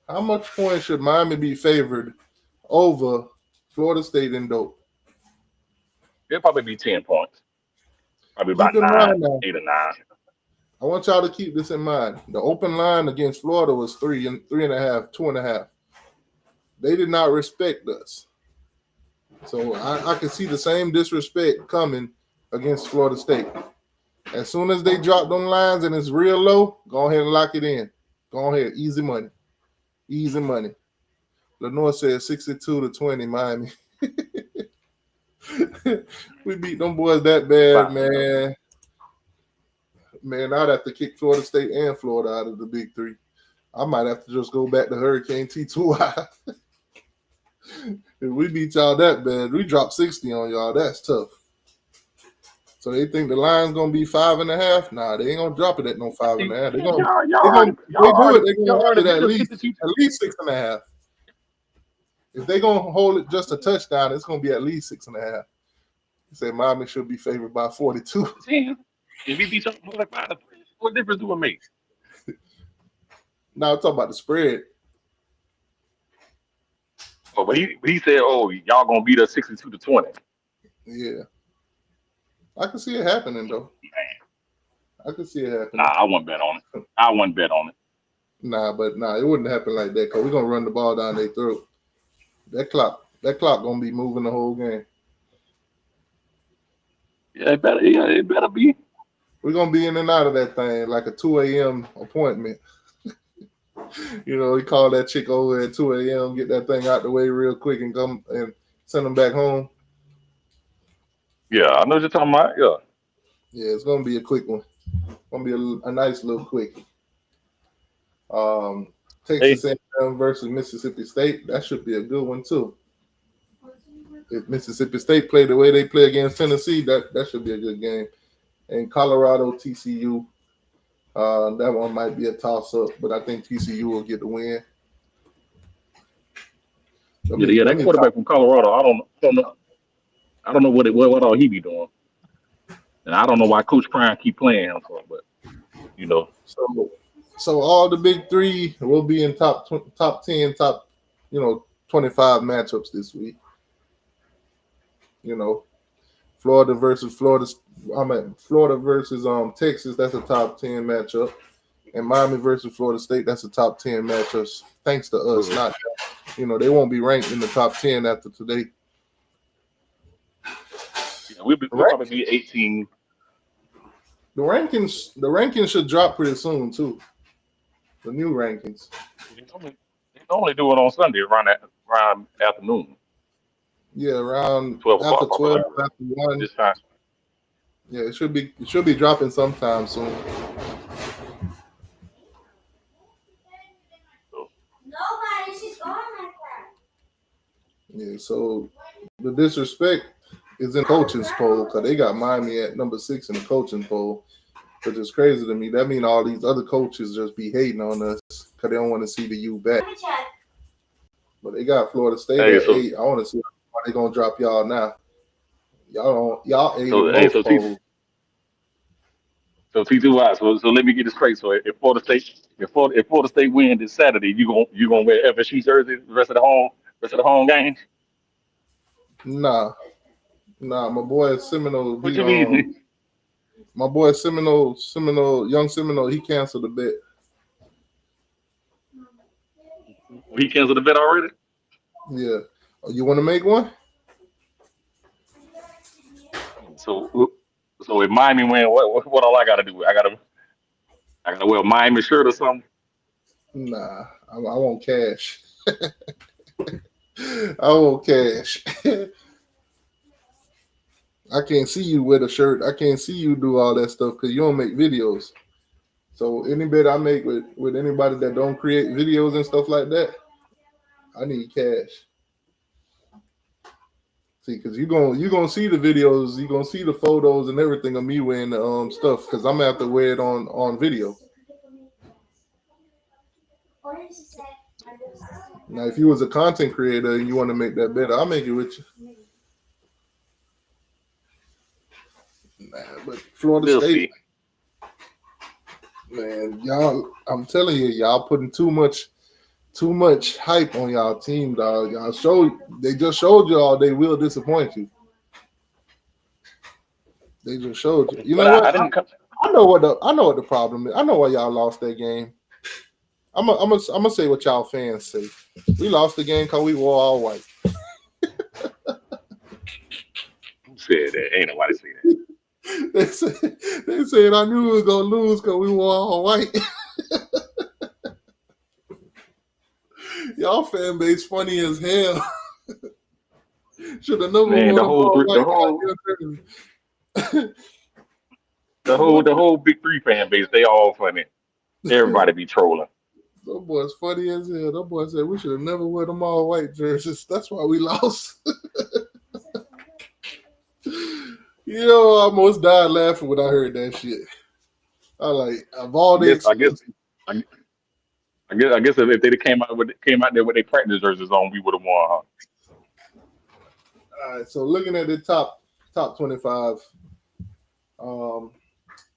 How much points should Miami be favored over Florida State in Doak? It'll probably be 10 points. Probably about 8 or 9. I want y'all to keep this in mind. The open line against Florida was 3.5, 2.5. They did not respect us. So I can see the same disrespect coming against Florida State. As soon as they drop them lines and it's real low, go ahead and lock it in. Go ahead. Easy money. Easy money. Lenore said 62-20 Miami. We beat them boys that bad, man. Man, I'd have to kick Florida State and Florida out of the Big Three. I might have to just go back to Hurricane T2I. If we beat y'all that bad, we dropped 60 on y'all. That's tough. So they think the line's gonna be 5.5? Nah, they ain't gonna drop it at no 5.5. They're gonna hold it at least 6.5. If they're gonna hold it just a touchdown, it's gonna be at least 6.5. He said Miami should be favored by 42. If we beat y'all like 5, what difference do it make? Now I'm talking about the spread. Oh, but he said, "Oh, y'all gonna beat us 62-20." Yeah, I can see it happening though. I can see it happening. Nah, I wouldn't bet on it. I wouldn't bet on it. Nah, it wouldn't happen like that because we're gonna run the ball down their throat. That clock gonna be moving the whole game. Yeah, it better be. We're gonna be in and out of that thing like a 2 a.m. appointment. You call that chick over at 2 a.m., get that thing out the way real quick and come and send them back home. Yeah, I know what you're talking about. Yeah, it's gonna be a quick one. Gonna be a nice little quickie. Texas A&M versus Mississippi State. That should be a good one too. If Mississippi State play the way they play against Tennessee, that should be a good game. And Colorado TCU. That one might be a toss-up, but I think TCU will get the win. That quarterback from Colorado, I don't know what all he be doing, and I don't know why Coach Prime keep playing him for, but So all the big three will be in top 10, top 25 matchups this week. Florida versus Texas, that's a top 10 matchup. And Miami versus Florida State, that's a top 10 matchup. Thanks to us, not they won't be ranked in the top 10 after today. Yeah, we'll probably be 18. The rankings should drop pretty soon too. The new rankings. They normally do it on Sunday around afternoon. Yeah, around 12 after o'clock, 12, after 1. This time. Yeah, it should be dropping sometime soon. Yeah, so the disrespect is in coaching's poll because they got Miami at number 6 in the coaching poll, which is crazy to me. That means all these other coaches just be hating on us because they don't want to see the U back. But they got Florida State at 8. I want to see why they gonna drop y'all now. Y'all 8 in both polls. So T2 so let me get this straight. So if Florida State win this Saturday, you gonna wear FSU jersey the rest of the home games? Nah, my boy Seminole. What you mean? My boy Seminole, young Seminole, he canceled the bet. He canceled the bet already? Yeah. Oh, you want to make one? So if Miami win, what all I gotta do? I gotta wear a Miami shirt or something? Nah, I want cash. I want cash. I can't see you with a shirt. I can't see you do all that stuff because you don't make videos. So any bet I make with anybody that don't create videos and stuff like that, I need cash. See, because you're gonna see the videos, you're gonna see the photos and everything of me wearing the stuff because I'm gonna have to wear it on video. Now, if you was a content creator and you want to make that bet, I'll make it with you. Nah, but Florida State, man, y'all, I'm telling you, y'all putting too much hype on y'all team, dog. They just showed y'all they will disappoint you. They just showed you. You know what? I know what the problem is. I know why y'all lost that game. I'm gonna say what y'all fans say. We lost the game because we wore all white. Who said that? Ain't nobody say that. They said I knew we was gonna lose because we wore all white. Y'all fan base funny as hell. Should have never worn all white. The whole Big Three fan base, they all funny. Everybody be trolling. Those boys funny as hell. Those boys said we should have never worn them all white jerseys. That's why we lost. You know, I almost died laughing when I heard that shit. I like of all this. I guess if they came out there with their practice jerseys on, we would have won. Huh? All right, so looking at the top 25,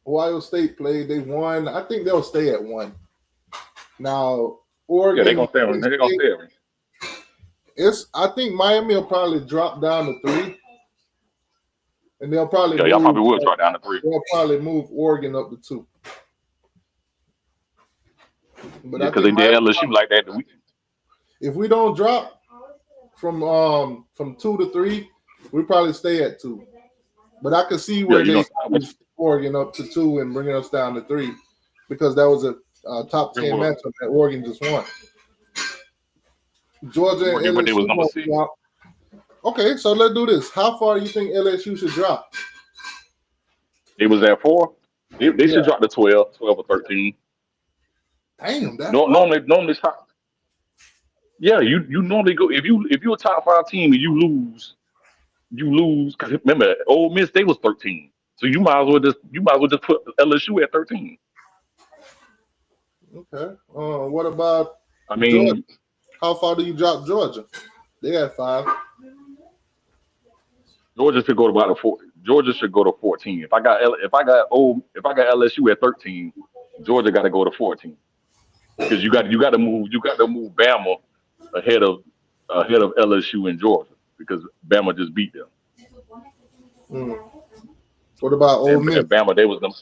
Ohio State played. They won. I think they'll stay at 1. Now Oregon. Yeah, they're gonna stay. They're gonna stay. I think Miami will probably drop down to 3. And they'll probably y'all probably will drop down to 3. They'll probably move Oregon up to 2. But because they did LSU like that the weekend. If we don't drop from 2 to 3, we probably stay at 2. But I could see where they move Oregon up to 2 and bringing us down to 3 because that was a top 10 matchup that Oregon just won. Georgia and LSU was number 6. Okay, so let's do this. How far do you think LSU should drop? It was at 4. They should drop to 12 or 13. Damn, that's normally top. Yeah, you normally go if you're a top 5 team and you lose because remember Ole Miss they was 13, so you might as well just put LSU at 13. Okay. What about? I mean, Georgia? How far do you drop Georgia? They had 5. Georgia should go to about 4. Georgia should go to 14. If I got LSU at 13, Georgia got to go to 14 because you got to move Bama ahead of LSU and Georgia because Bama just beat them. What about Ole Miss? Bama, they was them.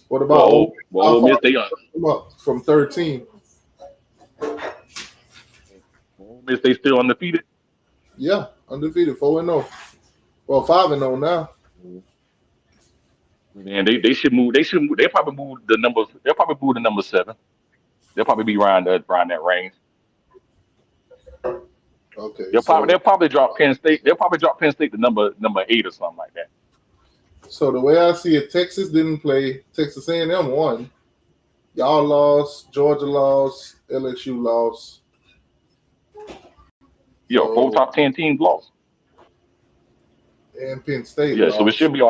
What about Ole Miss? They up from 13. Ole Miss, they still undefeated. Yeah, undefeated, 4-0. Well, 5-0 now. And they should move. They probably move the number. They'll probably move the number 7. They'll probably be around that range. Okay. They'll probably drop Penn State. They'll probably drop Penn State to number 8 or something like that. So the way I see it, Texas didn't play. Texas A&M won. Y'all lost. Georgia lost. LSU lost. Yeah, 4 top 10 teams lost. And Penn State Yeah, so it lost. should be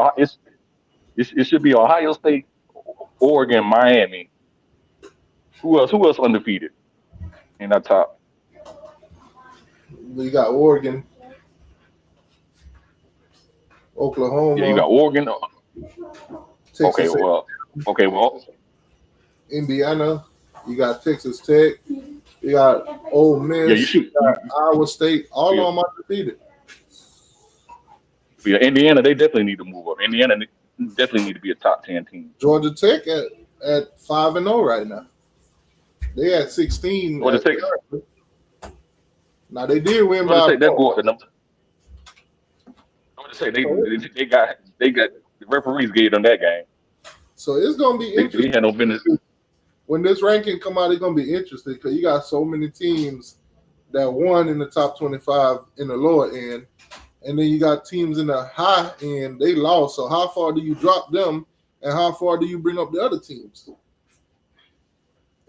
it should be Ohio State, Oregon, Miami. Who else undefeated in that top? We got Oregon, Yeah, you Oklahoma, got Oregon. Okay, Texas, well, okay, well, Indiana. You got Texas Tech. You got Ole yeah, you Miss. should. You got Iowa State. All Yeah, of them undefeated. yeah, Indiana, they definitely need to move up. Indiana definitely need to be a top 10 team. Georgia Tech at 5-0 right now. They at 16. Georgia Tech, Now they did win Georgia by a Tech, that point. go up the number. Georgia Tech, they got the referees gave them that game. So it's gonna be They interesting. had no business. When this ranking come out, it's gonna be interesting because you got so many teams that won in the top 25 in the lower end, and then you got teams in the high end, they lost. So how far do you drop them, and how far do you bring up the other teams?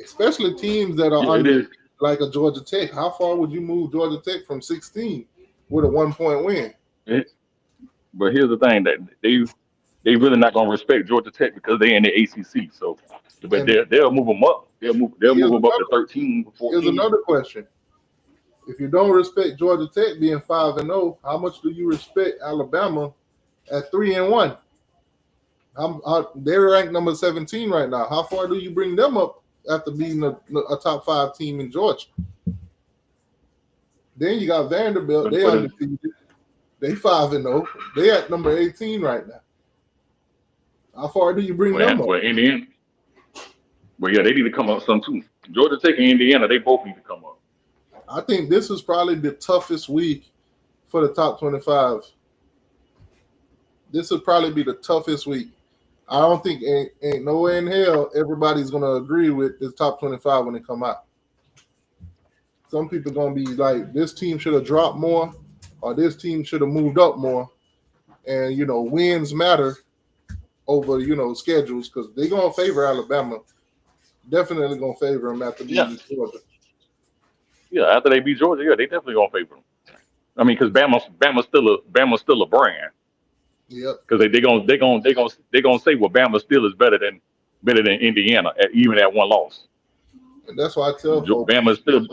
Especially teams that are Yeah, it under, is. like a Georgia Tech. How far would you move Georgia Tech from 16 with a 1-point win? But here's the thing that they really not gonna respect Georgia Tech because they in the ACC. So, but And they'll move them up. They'll move them up to 13, here's 14. another question. If you don't respect Georgia Tech being 5-0, how much do you respect Alabama at 3-1? They're ranked number 17 right now. How far do you bring them up after being a top 5 team in Georgia? Then you got Vanderbilt. They undefeated. They 5-0. They at number 18 right now. How far do you bring them up? Well, Indiana. Well, yeah, they need to come up some too. Georgia Tech and Indiana, they both need to come up. I think this is probably the toughest week for the top 25. This would probably be the toughest week. I don't think ain't no way in hell everybody's gonna agree with this top 25 when it come out. Some people gonna be like, this team should have dropped more, or this team should have moved up more. And wins matter over schedules because they're gonna favor Alabama. Definitely gonna favor them after beating Georgia. Yeah, after they beat Georgia, yeah, they definitely gonna favor them. I mean, because Bama's still a brand. Yep. Because they gonna say, well, Bama still is better than Indiana, even at one loss. And that's why I tell folks, Bama still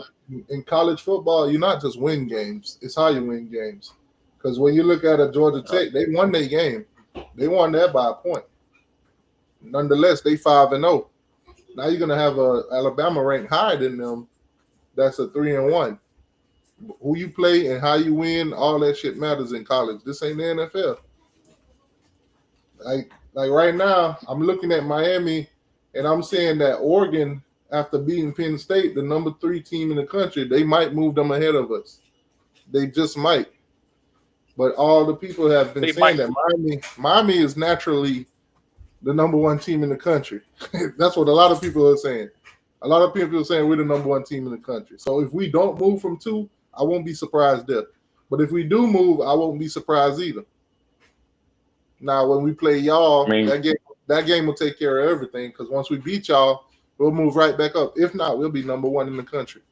in college football, you're not just win games; it's how you win games. Because when you look at a Georgia Tech, they won their game. They won that by a point. Nonetheless, they 5-0. Now you're gonna have a Alabama ranked higher than them. That's a 3-1. Who you play and how you win, all that shit matters in college. This ain't the NFL. Like right now, I'm looking at Miami, and I'm saying that Oregon, after beating Penn State, the number 3 team in the country, they might move them ahead of us. They just might. But all the people have been saying that Miami is naturally the number 1 team in the country. That's what a lot of people are saying. A lot of people are saying we're the number 1 team in the country. So if we don't move from 2, I won't be surprised there. But if we do move, I won't be surprised either. Now, when we play y'all, that game will take care of everything because once we beat y'all, we'll move right back up. If not, we'll be number 1 in the country.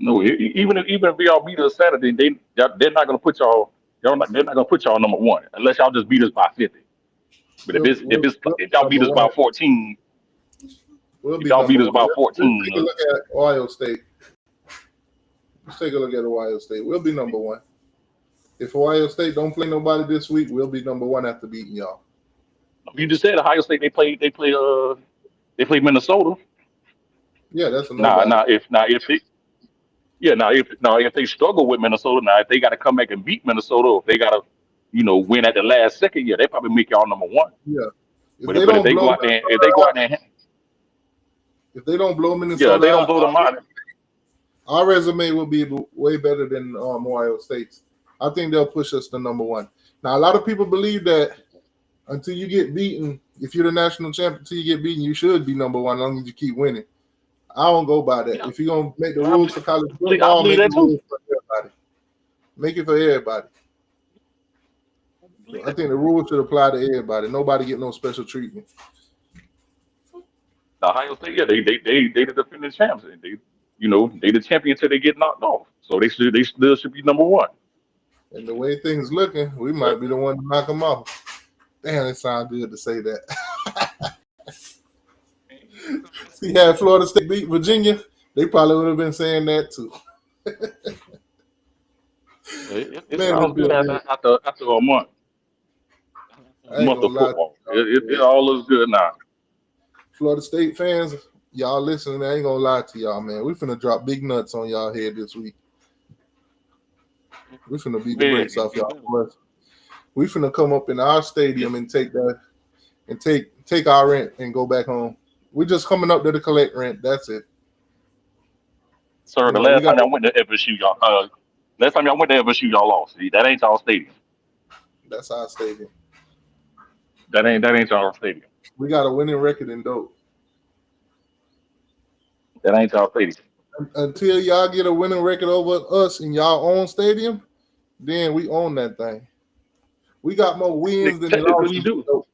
no, even if y'all beat us Saturday, they're not gonna put y'all. They're not gonna put y'all number 1 unless y'all just beat us by 50. But if y'all beat us by 14, if y'all beat us by 14, take a look at Ohio State. Let's take a look at Ohio State. We'll be number 1. If Ohio State don't play nobody this week, we'll be number 1 after beating y'all. You just said Ohio State. They play Minnesota. Yeah, that's a nobody. If they struggle with Minnesota, now if they got to come back and beat Minnesota, or if they got to, win at the last second, yeah, they probably make y'all number 1. Yeah. But if they go out there, if they don't blow Minnesota, they don't blow them out. Our resume will be way better than Ohio State's. I think they'll push us to number 1. Now, a lot of people believe that until you get beaten, if you're the national champion, until you get beaten, you should be number 1 as long as you keep winning. I don't go by that. If you're going to make the rules for college football, make the rules for everybody. Make it for everybody. I think the rules should apply to everybody. Nobody get no special treatment. Ohio State, yeah, they the defending champs. They the champion until they get knocked off. So they still should be number 1. And the way things looking, we might be the one to knock them off. Damn, it sounds good to say that. See, had Florida State beat Virginia, they probably would have been saying that too. It Man, sounds good after a month. I ain't Month gonna of lie. football. It all looks good now. Florida State fans, y'all listening, I ain't gonna lie to y'all, man. We finna drop big nuts on y'all head this week. We finna beat the brakes off y'all. We finna come up in our stadium and take that and take our rent and go back home. We're just coming up there to collect rent. That's it. Sir, You the know, last time y'all went to FSU, y'all lost. See, that ain't y'all stadium. That's our stadium. That ain't y'all stadium. We got a winning record in dope. That ain't y'all stadium. Until y'all get a winning record over us in y'all own stadium, then we own that thing. We got more wins than Technically, losses. we do.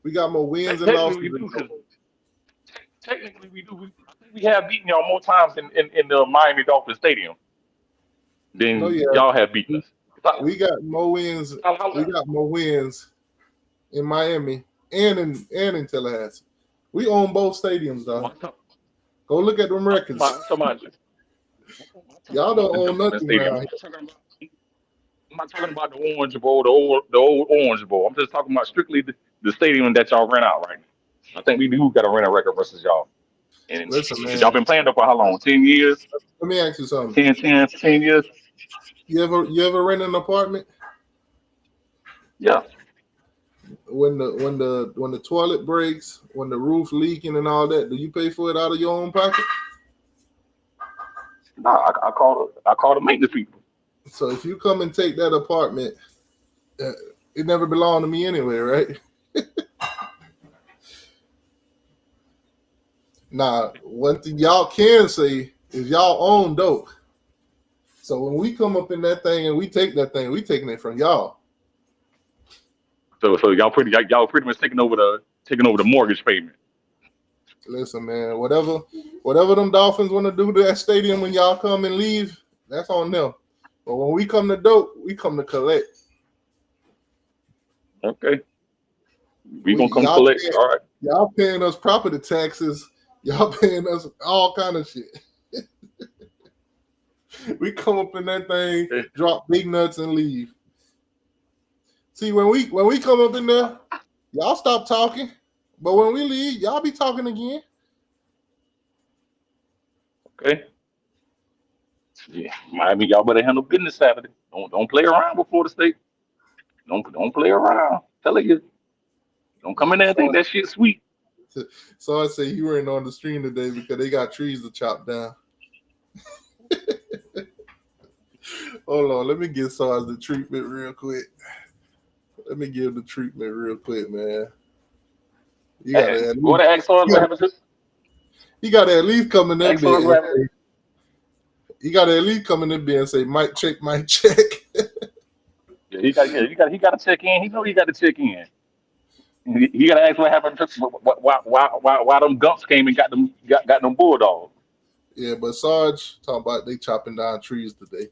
We got more wins than Technically, losses. we do. Because technically, we do. I think we have beaten y'all more times in the Miami Dolphins Stadium than y'all have beaten us. We got more wins. We got more wins in Miami and in Tallahassee. We own both stadiums, though. Go look at them records. Y'all don't own nothing around here. I'm not talking about the Orange Bowl, the old Orange Bowl. I'm just talking about strictly the stadium that y'all rent out right now. I think we do got a rent a record versus y'all. And listen, man, y'all been playing there for how long? 10 years? Let me ask you something. 10 years? You ever rent an apartment? Yeah. When the toilet breaks, when the roof leaking and all that, do you pay for it out of your own pocket? No, I call the maintenance people. So if you come and take that apartment, it never belonged to me anyway, right? Now, one thing y'all can say is y'all own dope. So when we come up in that thing and we take that thing, we taking it from y'all. So y'all pretty much taking over the mortgage payment. Listen, man, whatever them Dolphins want to do to that stadium when y'all come and leave, that's on them. But when we come to dope, we come to collect. Okay. We gonna come collect. All right. Y'all paying us property taxes. Y'all paying us all kind of shit. We come up in that thing, drop big nuts, and leave. See, when we come up in there, y'all stop talking. But when we leave, y'all be talking again. Okay. Yeah, Miami, y'all better handle business Saturday. Don't play around with Florida State. Don't play around. Telling you, don't come in there and think that shit's sweet. So I say you weren't on the stream today because they got trees to chop down. Hold on, let me give SARS the treatment real quick. Let me give the treatment real quick, man. You gotta at least, you gotta at least come in that bed. You gotta at least come in that bed and say, "Mic check, mic check." He got to check in. He know he got to check in. He got to ask what happened. Why them Gumps came and got them Bulldogs. Yeah, but Sarge talking about they chopping down trees today.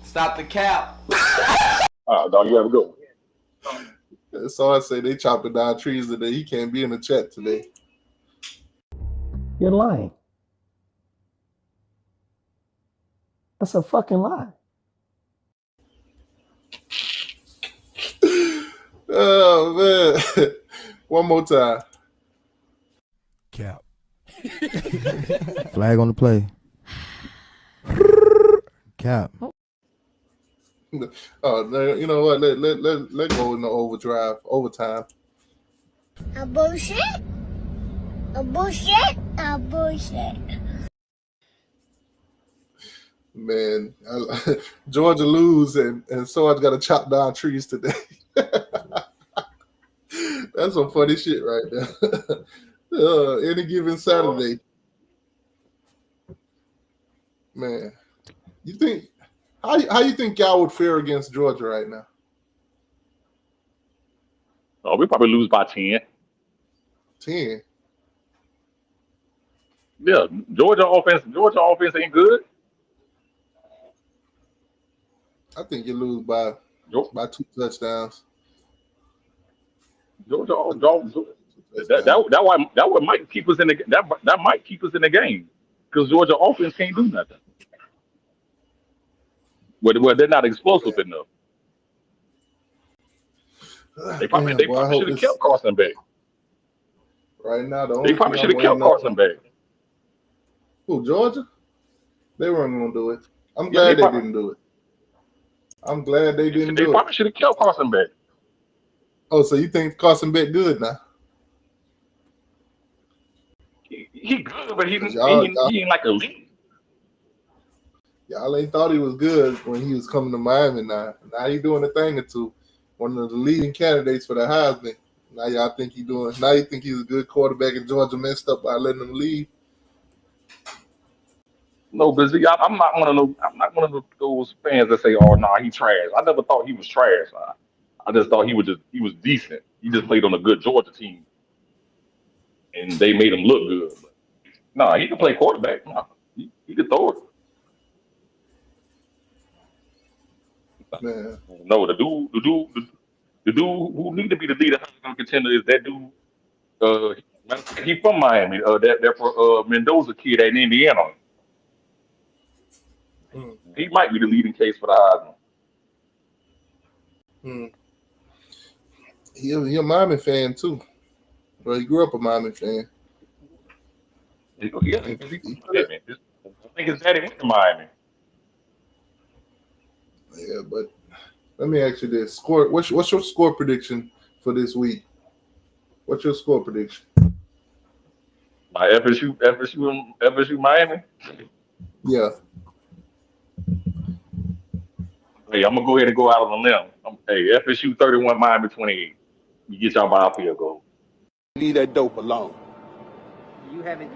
Stop the cap. Dog, you have a go. Sarge say they chopping down trees today. He can't be in the chat today. You're lying. That's a fucking lie. Oh man. One more time. Cap. Flag on the play. Cap. Oh, no, you know what? Let go in the overtime. A bullshit. A bullshit. A bullshit. Man, Georgia lose and Sarge got to chop down trees today. That's some funny shit right there. Any given Saturday. Man, you think how you think y'all would fare against Georgia right now? Oh, we probably lose by 10. 10. Yeah, Georgia offense ain't good. I think you lose by 2 touchdowns. Georgia, that what might keep us in the that might keep us in the game because Georgia offense can't do nothing. Well, they're not explosive enough. They probably should have kept Carson back. Right now, They probably should have kept Carson back. Who, Georgia? They weren't going to do it. I'm glad they didn't do it. I'm glad they didn't do it. They probably should have kept Carson back. Oh, so you think Carson Beck good now? He good, but he ain't like elite. Y'all ain't thought he was good when he was coming to Miami. Now he doing a thing or two. One of the leading candidates for the Heisman. Now y'all think he doing. Now you think he's a good quarterback, and Georgia messed up by letting him leave. No, but see, I'm not one of those fans that say, "Oh, no, he trash." I never thought he was trash. I just thought he was decent. He just played on a good Georgia team, and they made him look good. But, no, he can play quarterback. No, he can throw it. Man. No, the dude who need to be the leader Heisman contender is that dude. He from Miami. That for Mendoza kid in Indiana. He might be the leading case for the Heisman. He a Miami fan too. Well, he grew up a Miami fan. Yeah, I think his daddy went to Miami. Yeah, but let me ask you this: score. What's your score prediction for this week? What's your score prediction? My FSU Miami. Yeah. Hey, I'm gonna go ahead and go out on a limb. Hey, FSU 31, Miami 28. You get y'all by a field goal. Leave that dope alone. You haven't.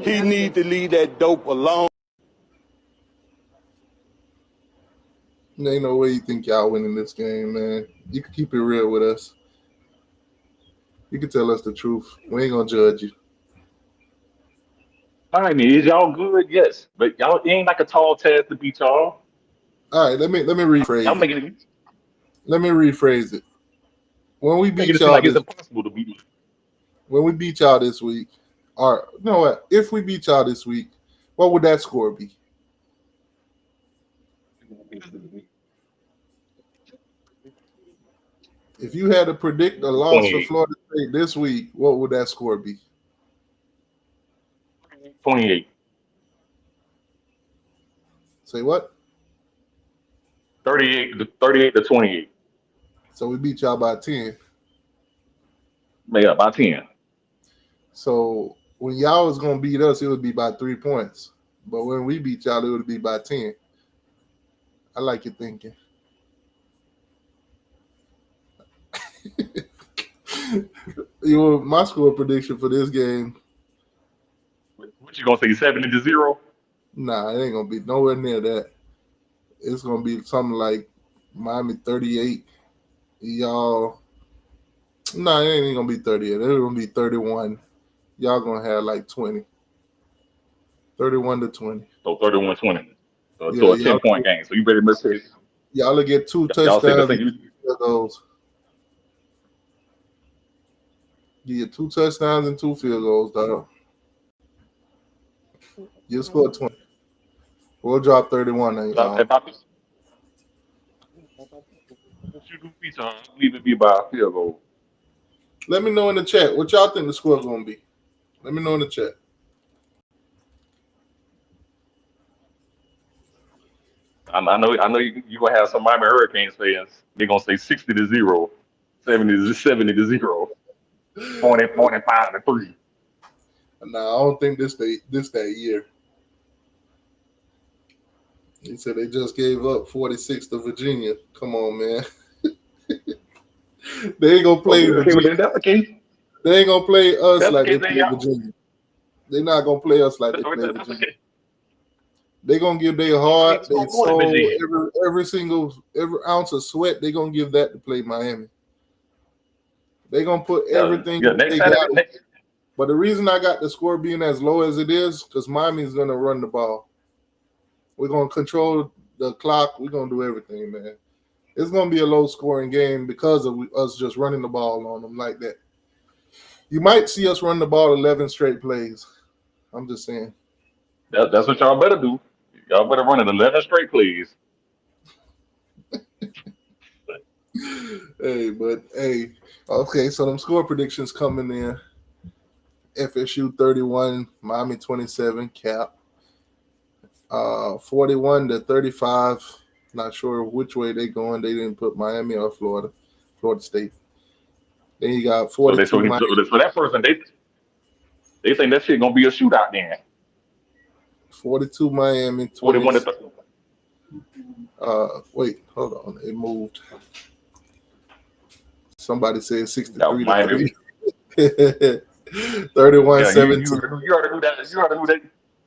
He need to leave that dope alone. There ain't no way you think y'all winning this game, man. You can keep it real with us. You can tell us the truth. We ain't gonna judge you. Miami, is y'all good? Yes, but y'all ain't like a tall task to beat y'all. All right, let me rephrase y'all it. making it. Let me rephrase it. When we beat y'all, like it's impossible to beat. When we beat y'all this week, or you know what? If we beat y'all this week, what would that score be? If you had to predict a loss 28. for Florida State this week, what would that score be? 28. Say what? 38 to 28. So we beat y'all by 10. Yeah, by 10. So when y'all was gonna beat us, it would be by 3 points. But when we beat y'all, it would be by 10. I like your thinking. My score prediction for this game. What you gonna say? 70-0? Nah, it ain't gonna be nowhere near that. It's gonna be something like Miami 38. Y'all, nah, it ain't gonna be 38. It's gonna be 31. Y'all gonna have like 20. 31 to 20. So 31-20. So Yeah, a 10-point game. So you better miss it. Y'all will get 2 touchdowns and 2 field goals. You get 2 touchdowns and 2 field goals, dog. You score 20. We'll drop 31 on y'all. If you do beat y'all, leave it be by a field goal. Let me know in the chat what y'all think the score is gonna be. Let me know in the chat. I know you gonna have some Miami Hurricanes fans. They're gonna say 60-0, 70-0, 45-3. Nah, I don't think this that year. He said they just gave up 46 to Virginia. Come on, man. They ain't gonna play Virginia. That's the case. They ain't gonna play us That's like the they case, play Virginia. They're not gonna play us like they play Virginia. They're gonna give their heart, their soul, every ounce of sweat. They're gonna give that to play Miami. They're gonna put everything they got. But the reason I got the score being as low as it is, because Miami's gonna run the ball. We're gonna control the clock. We're gonna do everything, man. It's gonna be a low scoring game because of us just running the ball on them like that. You might see us run the ball 11 straight plays. I'm just saying. That's what y'all better do. Y'all better run it 11 straight plays. Hey, okay. So them score predictions coming in. FSU 31, Miami 27, cap. 41-35. Not sure which way they going. They didn't put Miami or Florida State. Then you got 42. So that person, they think that shit gonna be a shootout then. 42 Miami. 41 to 30. Wait, hold on. It moved. Somebody said 63 to 3. 31-17. You already knew that.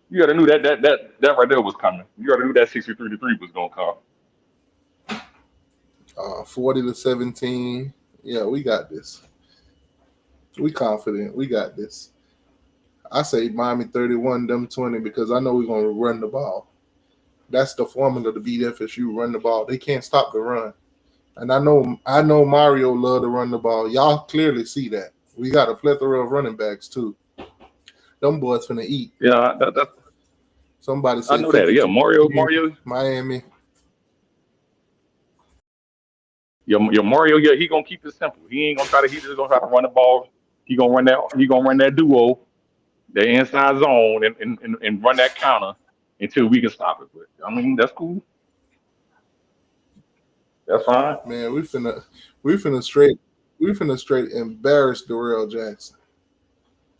You already knew that right there was coming. You already knew that 63 to 3 was gonna come. 40-17. Yeah, we got this. We confident. We got this. I say Miami 31, them 20 because I know we're gonna run the ball. That's the formula to beat FSU. Run the ball. They can't stop the run. And I know Mario love to run the ball. Y'all clearly see that. We got a plethora of running backs too. Them boys finna eat. Yeah, somebody said I know that. Yeah, Mario, Miami. Your Mario, yeah, he gonna keep it simple. He just gonna try to run the ball. He gonna run that duo, the inside zone, and run that counter until we can stop it. But I mean, that's cool. That's fine. Man, we finna straight embarrass Darrell Jackson.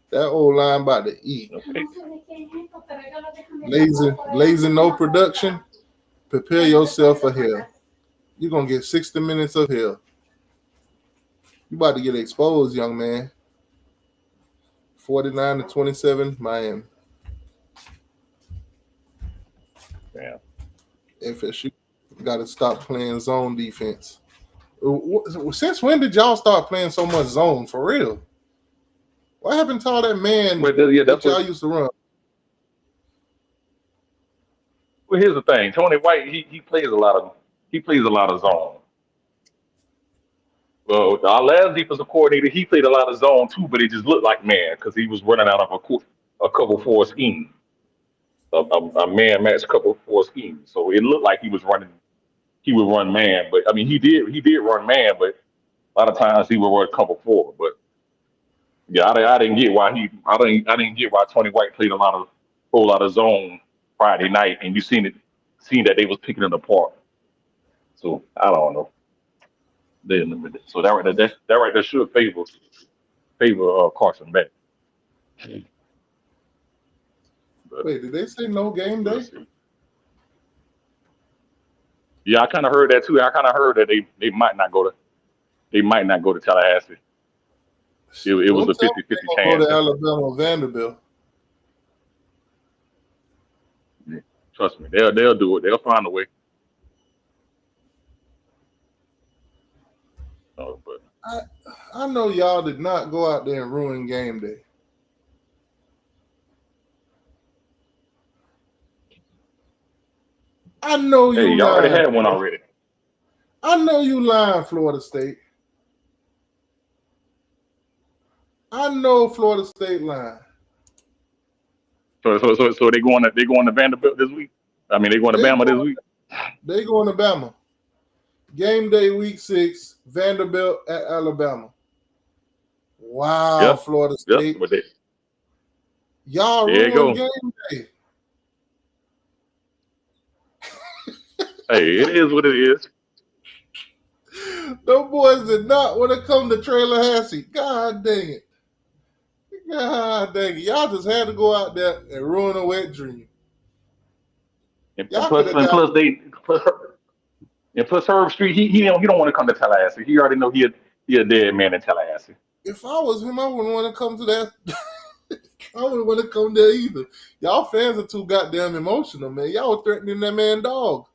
That old line about to eat. Okay. Lazy, no production. Prepare yourself for hell. You're gonna get 60 minutes of hell. You about to get exposed, young man. 49-27, Miami. Yeah. FSU got to stop playing zone defense. Since when did y'all start playing so much zone for real? What happened to all that man that y'all used to run? Well, here's the thing. Tony White, he plays a lot of zone. Well, our last defensive coordinator, he played a lot of zone too, but it just looked like man because he was running out of a cover four scheme, a man match cover four scheme. So it looked like he would run man, but I mean he did run man, but a lot of times he would run cover four. But yeah, I didn't get why I didn't get why Tony White played a whole lot of zone Friday night, and you seen that they was picking it apart. So I don't know. So that right there should favor Carson back. Wait, did they say no game day? Yeah, I kind of heard that too. I kind of heard that they might not go to Tallahassee. It was a 50-50 chance. Go to Alabama, Vanderbilt. Yeah, trust me, they'll do it. They'll find a way. But I know y'all did not go out there and ruin game day. I know you. Hey, y'all already had one already. I know you lying, Florida State. I know Florida State lying. So they going to Vanderbilt this week. I mean, they going to Bama this week. They going to Bama. Game day week 6, Vanderbilt at Alabama. Wow, yep. Florida State. Yep. Y'all ruined game day. Hey, it is what it is. Those boys did not want to come to Tallahassee. God dang it. God dang it. Y'all just had to go out there and ruin a wet dream. And plus Herb Street, he don't want to come to Tallahassee. He already know he a dead man in Tallahassee. If I was him, I wouldn't want to come to that. I wouldn't want to come there either. Y'all fans are too goddamn emotional, man. Y'all were threatening that man dog.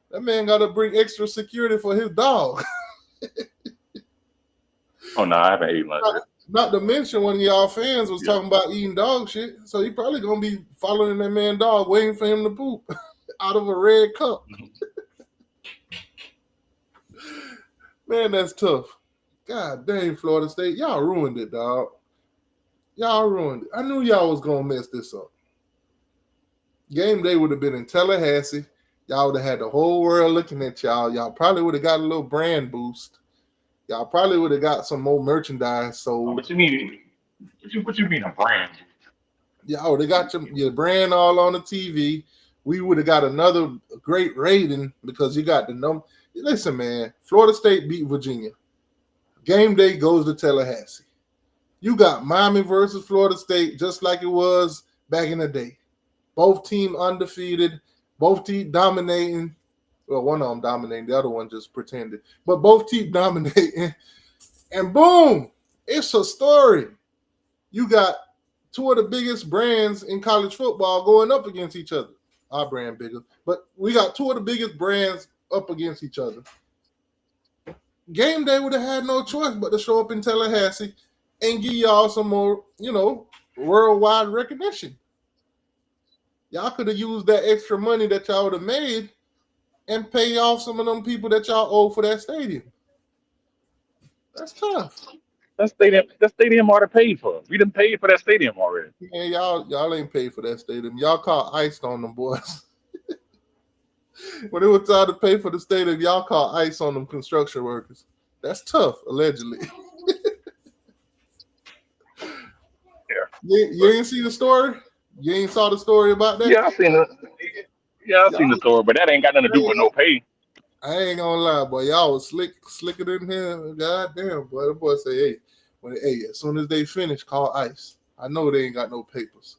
That man got to bring extra security for his dog. Oh, no, I haven't eaten lunch. Not to mention one of y'all fans was talking about eating dog shit. So he probably going to be following that man dog, waiting for him to poop. out of a red cup. Man, that's tough. God dang, Florida State. Y'all ruined it, dog. Y'all ruined it. I knew y'all was going to mess this up. Game day would have been in Tallahassee. Y'all would have had the whole world looking at y'all. Y'all probably would have got a little brand boost. Y'all probably would have got some more merchandise sold. What you mean? What you mean a brand? Y'all would have got your brand all on the TV. We would have got another great rating because you got the number. Listen, man, Florida State beat Virginia. Game day goes to Tallahassee. You got Miami versus Florida State just like it was back in the day. Both teams undefeated. Both teams dominating. Well, one of them dominating. The other one just pretended. But both teams dominating. And boom, it's a story. You got two of the biggest brands in college football going up against each other. Our brand bigger. But we got two of the biggest brands up against each other. Game day would have had no choice but to show up in Tallahassee and give y'all some more, worldwide recognition. Y'all could have used that extra money that y'all would have made and pay off some of them people that y'all owe for that stadium. That's tough. That stadium already paid for. We done paid for that stadium already. Yeah, y'all ain't paid for that stadium. Y'all caught ice on them boys. When it was time to pay for the stadium, y'all caught ice on them construction workers. That's tough, allegedly. Yeah. You ain't see the story? You ain't saw the story about that? Yeah, I seen it. Yeah, I seen the story, but that ain't got nothing to do with no pay. I ain't gonna lie, boy. Y'all was slicker in here. God damn, boy. The boy say, hey, as soon as they finish, call ICE. I know they ain't got no papers.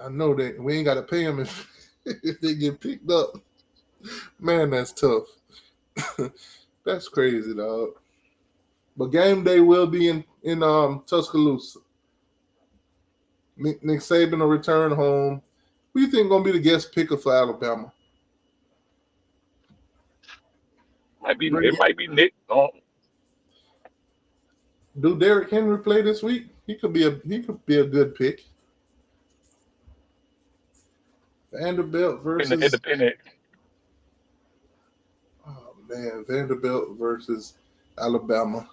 I know that we ain't got to pay them if they get picked up. Man, that's tough. That's crazy, dog. But game day will be in Tuscaloosa. Nick Saban will return home. Who do you think gonna be the guest picker for Alabama? It might be Nick. Do Derrick Henry play this week? He could be a good pick. Vanderbilt versus Independent. Oh man, Vanderbilt versus Alabama.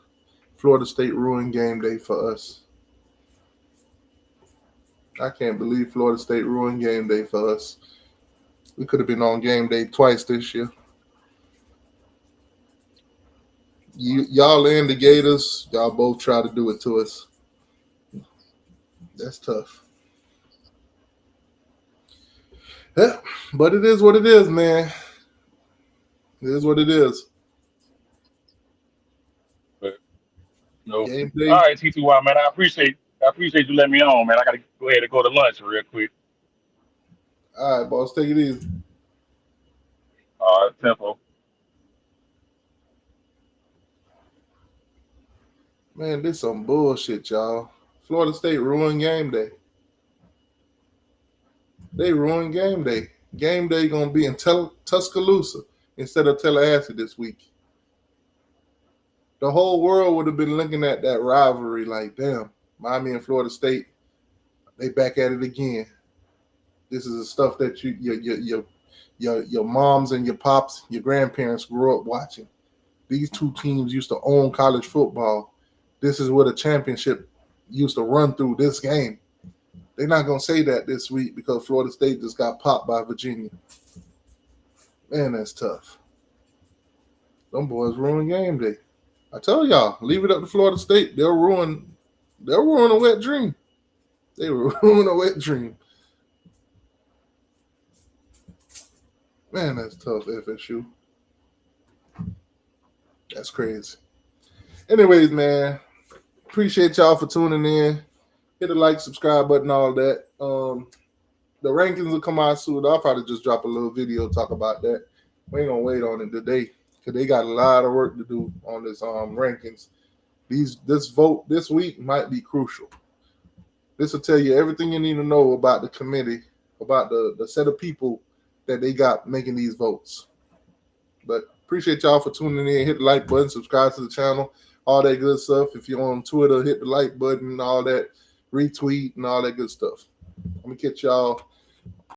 Florida State ruined game day for us. I can't believe Florida State ruined game day for us. We could have been on game day twice this year. Y'all and the Gators, y'all both try to do it to us. That's tough. Yeah, but it is what it is, man. It is what it is. But no. All Game day. right, T2Y, man. I appreciate you letting me on, man. I gotta go ahead and go to lunch real quick. All right, boss. Take it easy. All right, tempo. Man, this some bullshit, y'all. Florida State ruined game day. They ruined game day. Game day gonna be in Tuscaloosa instead of Tallahassee this week. The whole world would have been looking at that rivalry like, damn, Miami and Florida State, they back at it again. This is the stuff that your moms and your pops, your grandparents grew up watching. These two teams used to own college football. This is what a championship used to run through this game. They're not going to say that this week because Florida State just got popped by Virginia. Man, that's tough. Them boys ruin game day. I tell y'all, leave it up to Florida State. They'll ruin a wet dream. They will ruin a wet dream. Man, that's tough, FSU. That's crazy. Anyways, man, appreciate y'all for tuning in. Hit the like, subscribe button, all that. The rankings will come out soon. I'll probably just drop a little video talk about that. We ain't gonna wait on it today because they got a lot of work to do on this rankings. This vote this week might be crucial. This will tell you everything you need to know about the committee, about the set of people that they got making these votes. But appreciate y'all for tuning in. Hit the like button, subscribe to the channel, all that good stuff. If you're on Twitter, hit the like button, all that, retweet, and all that good stuff. I'm gonna catch y'all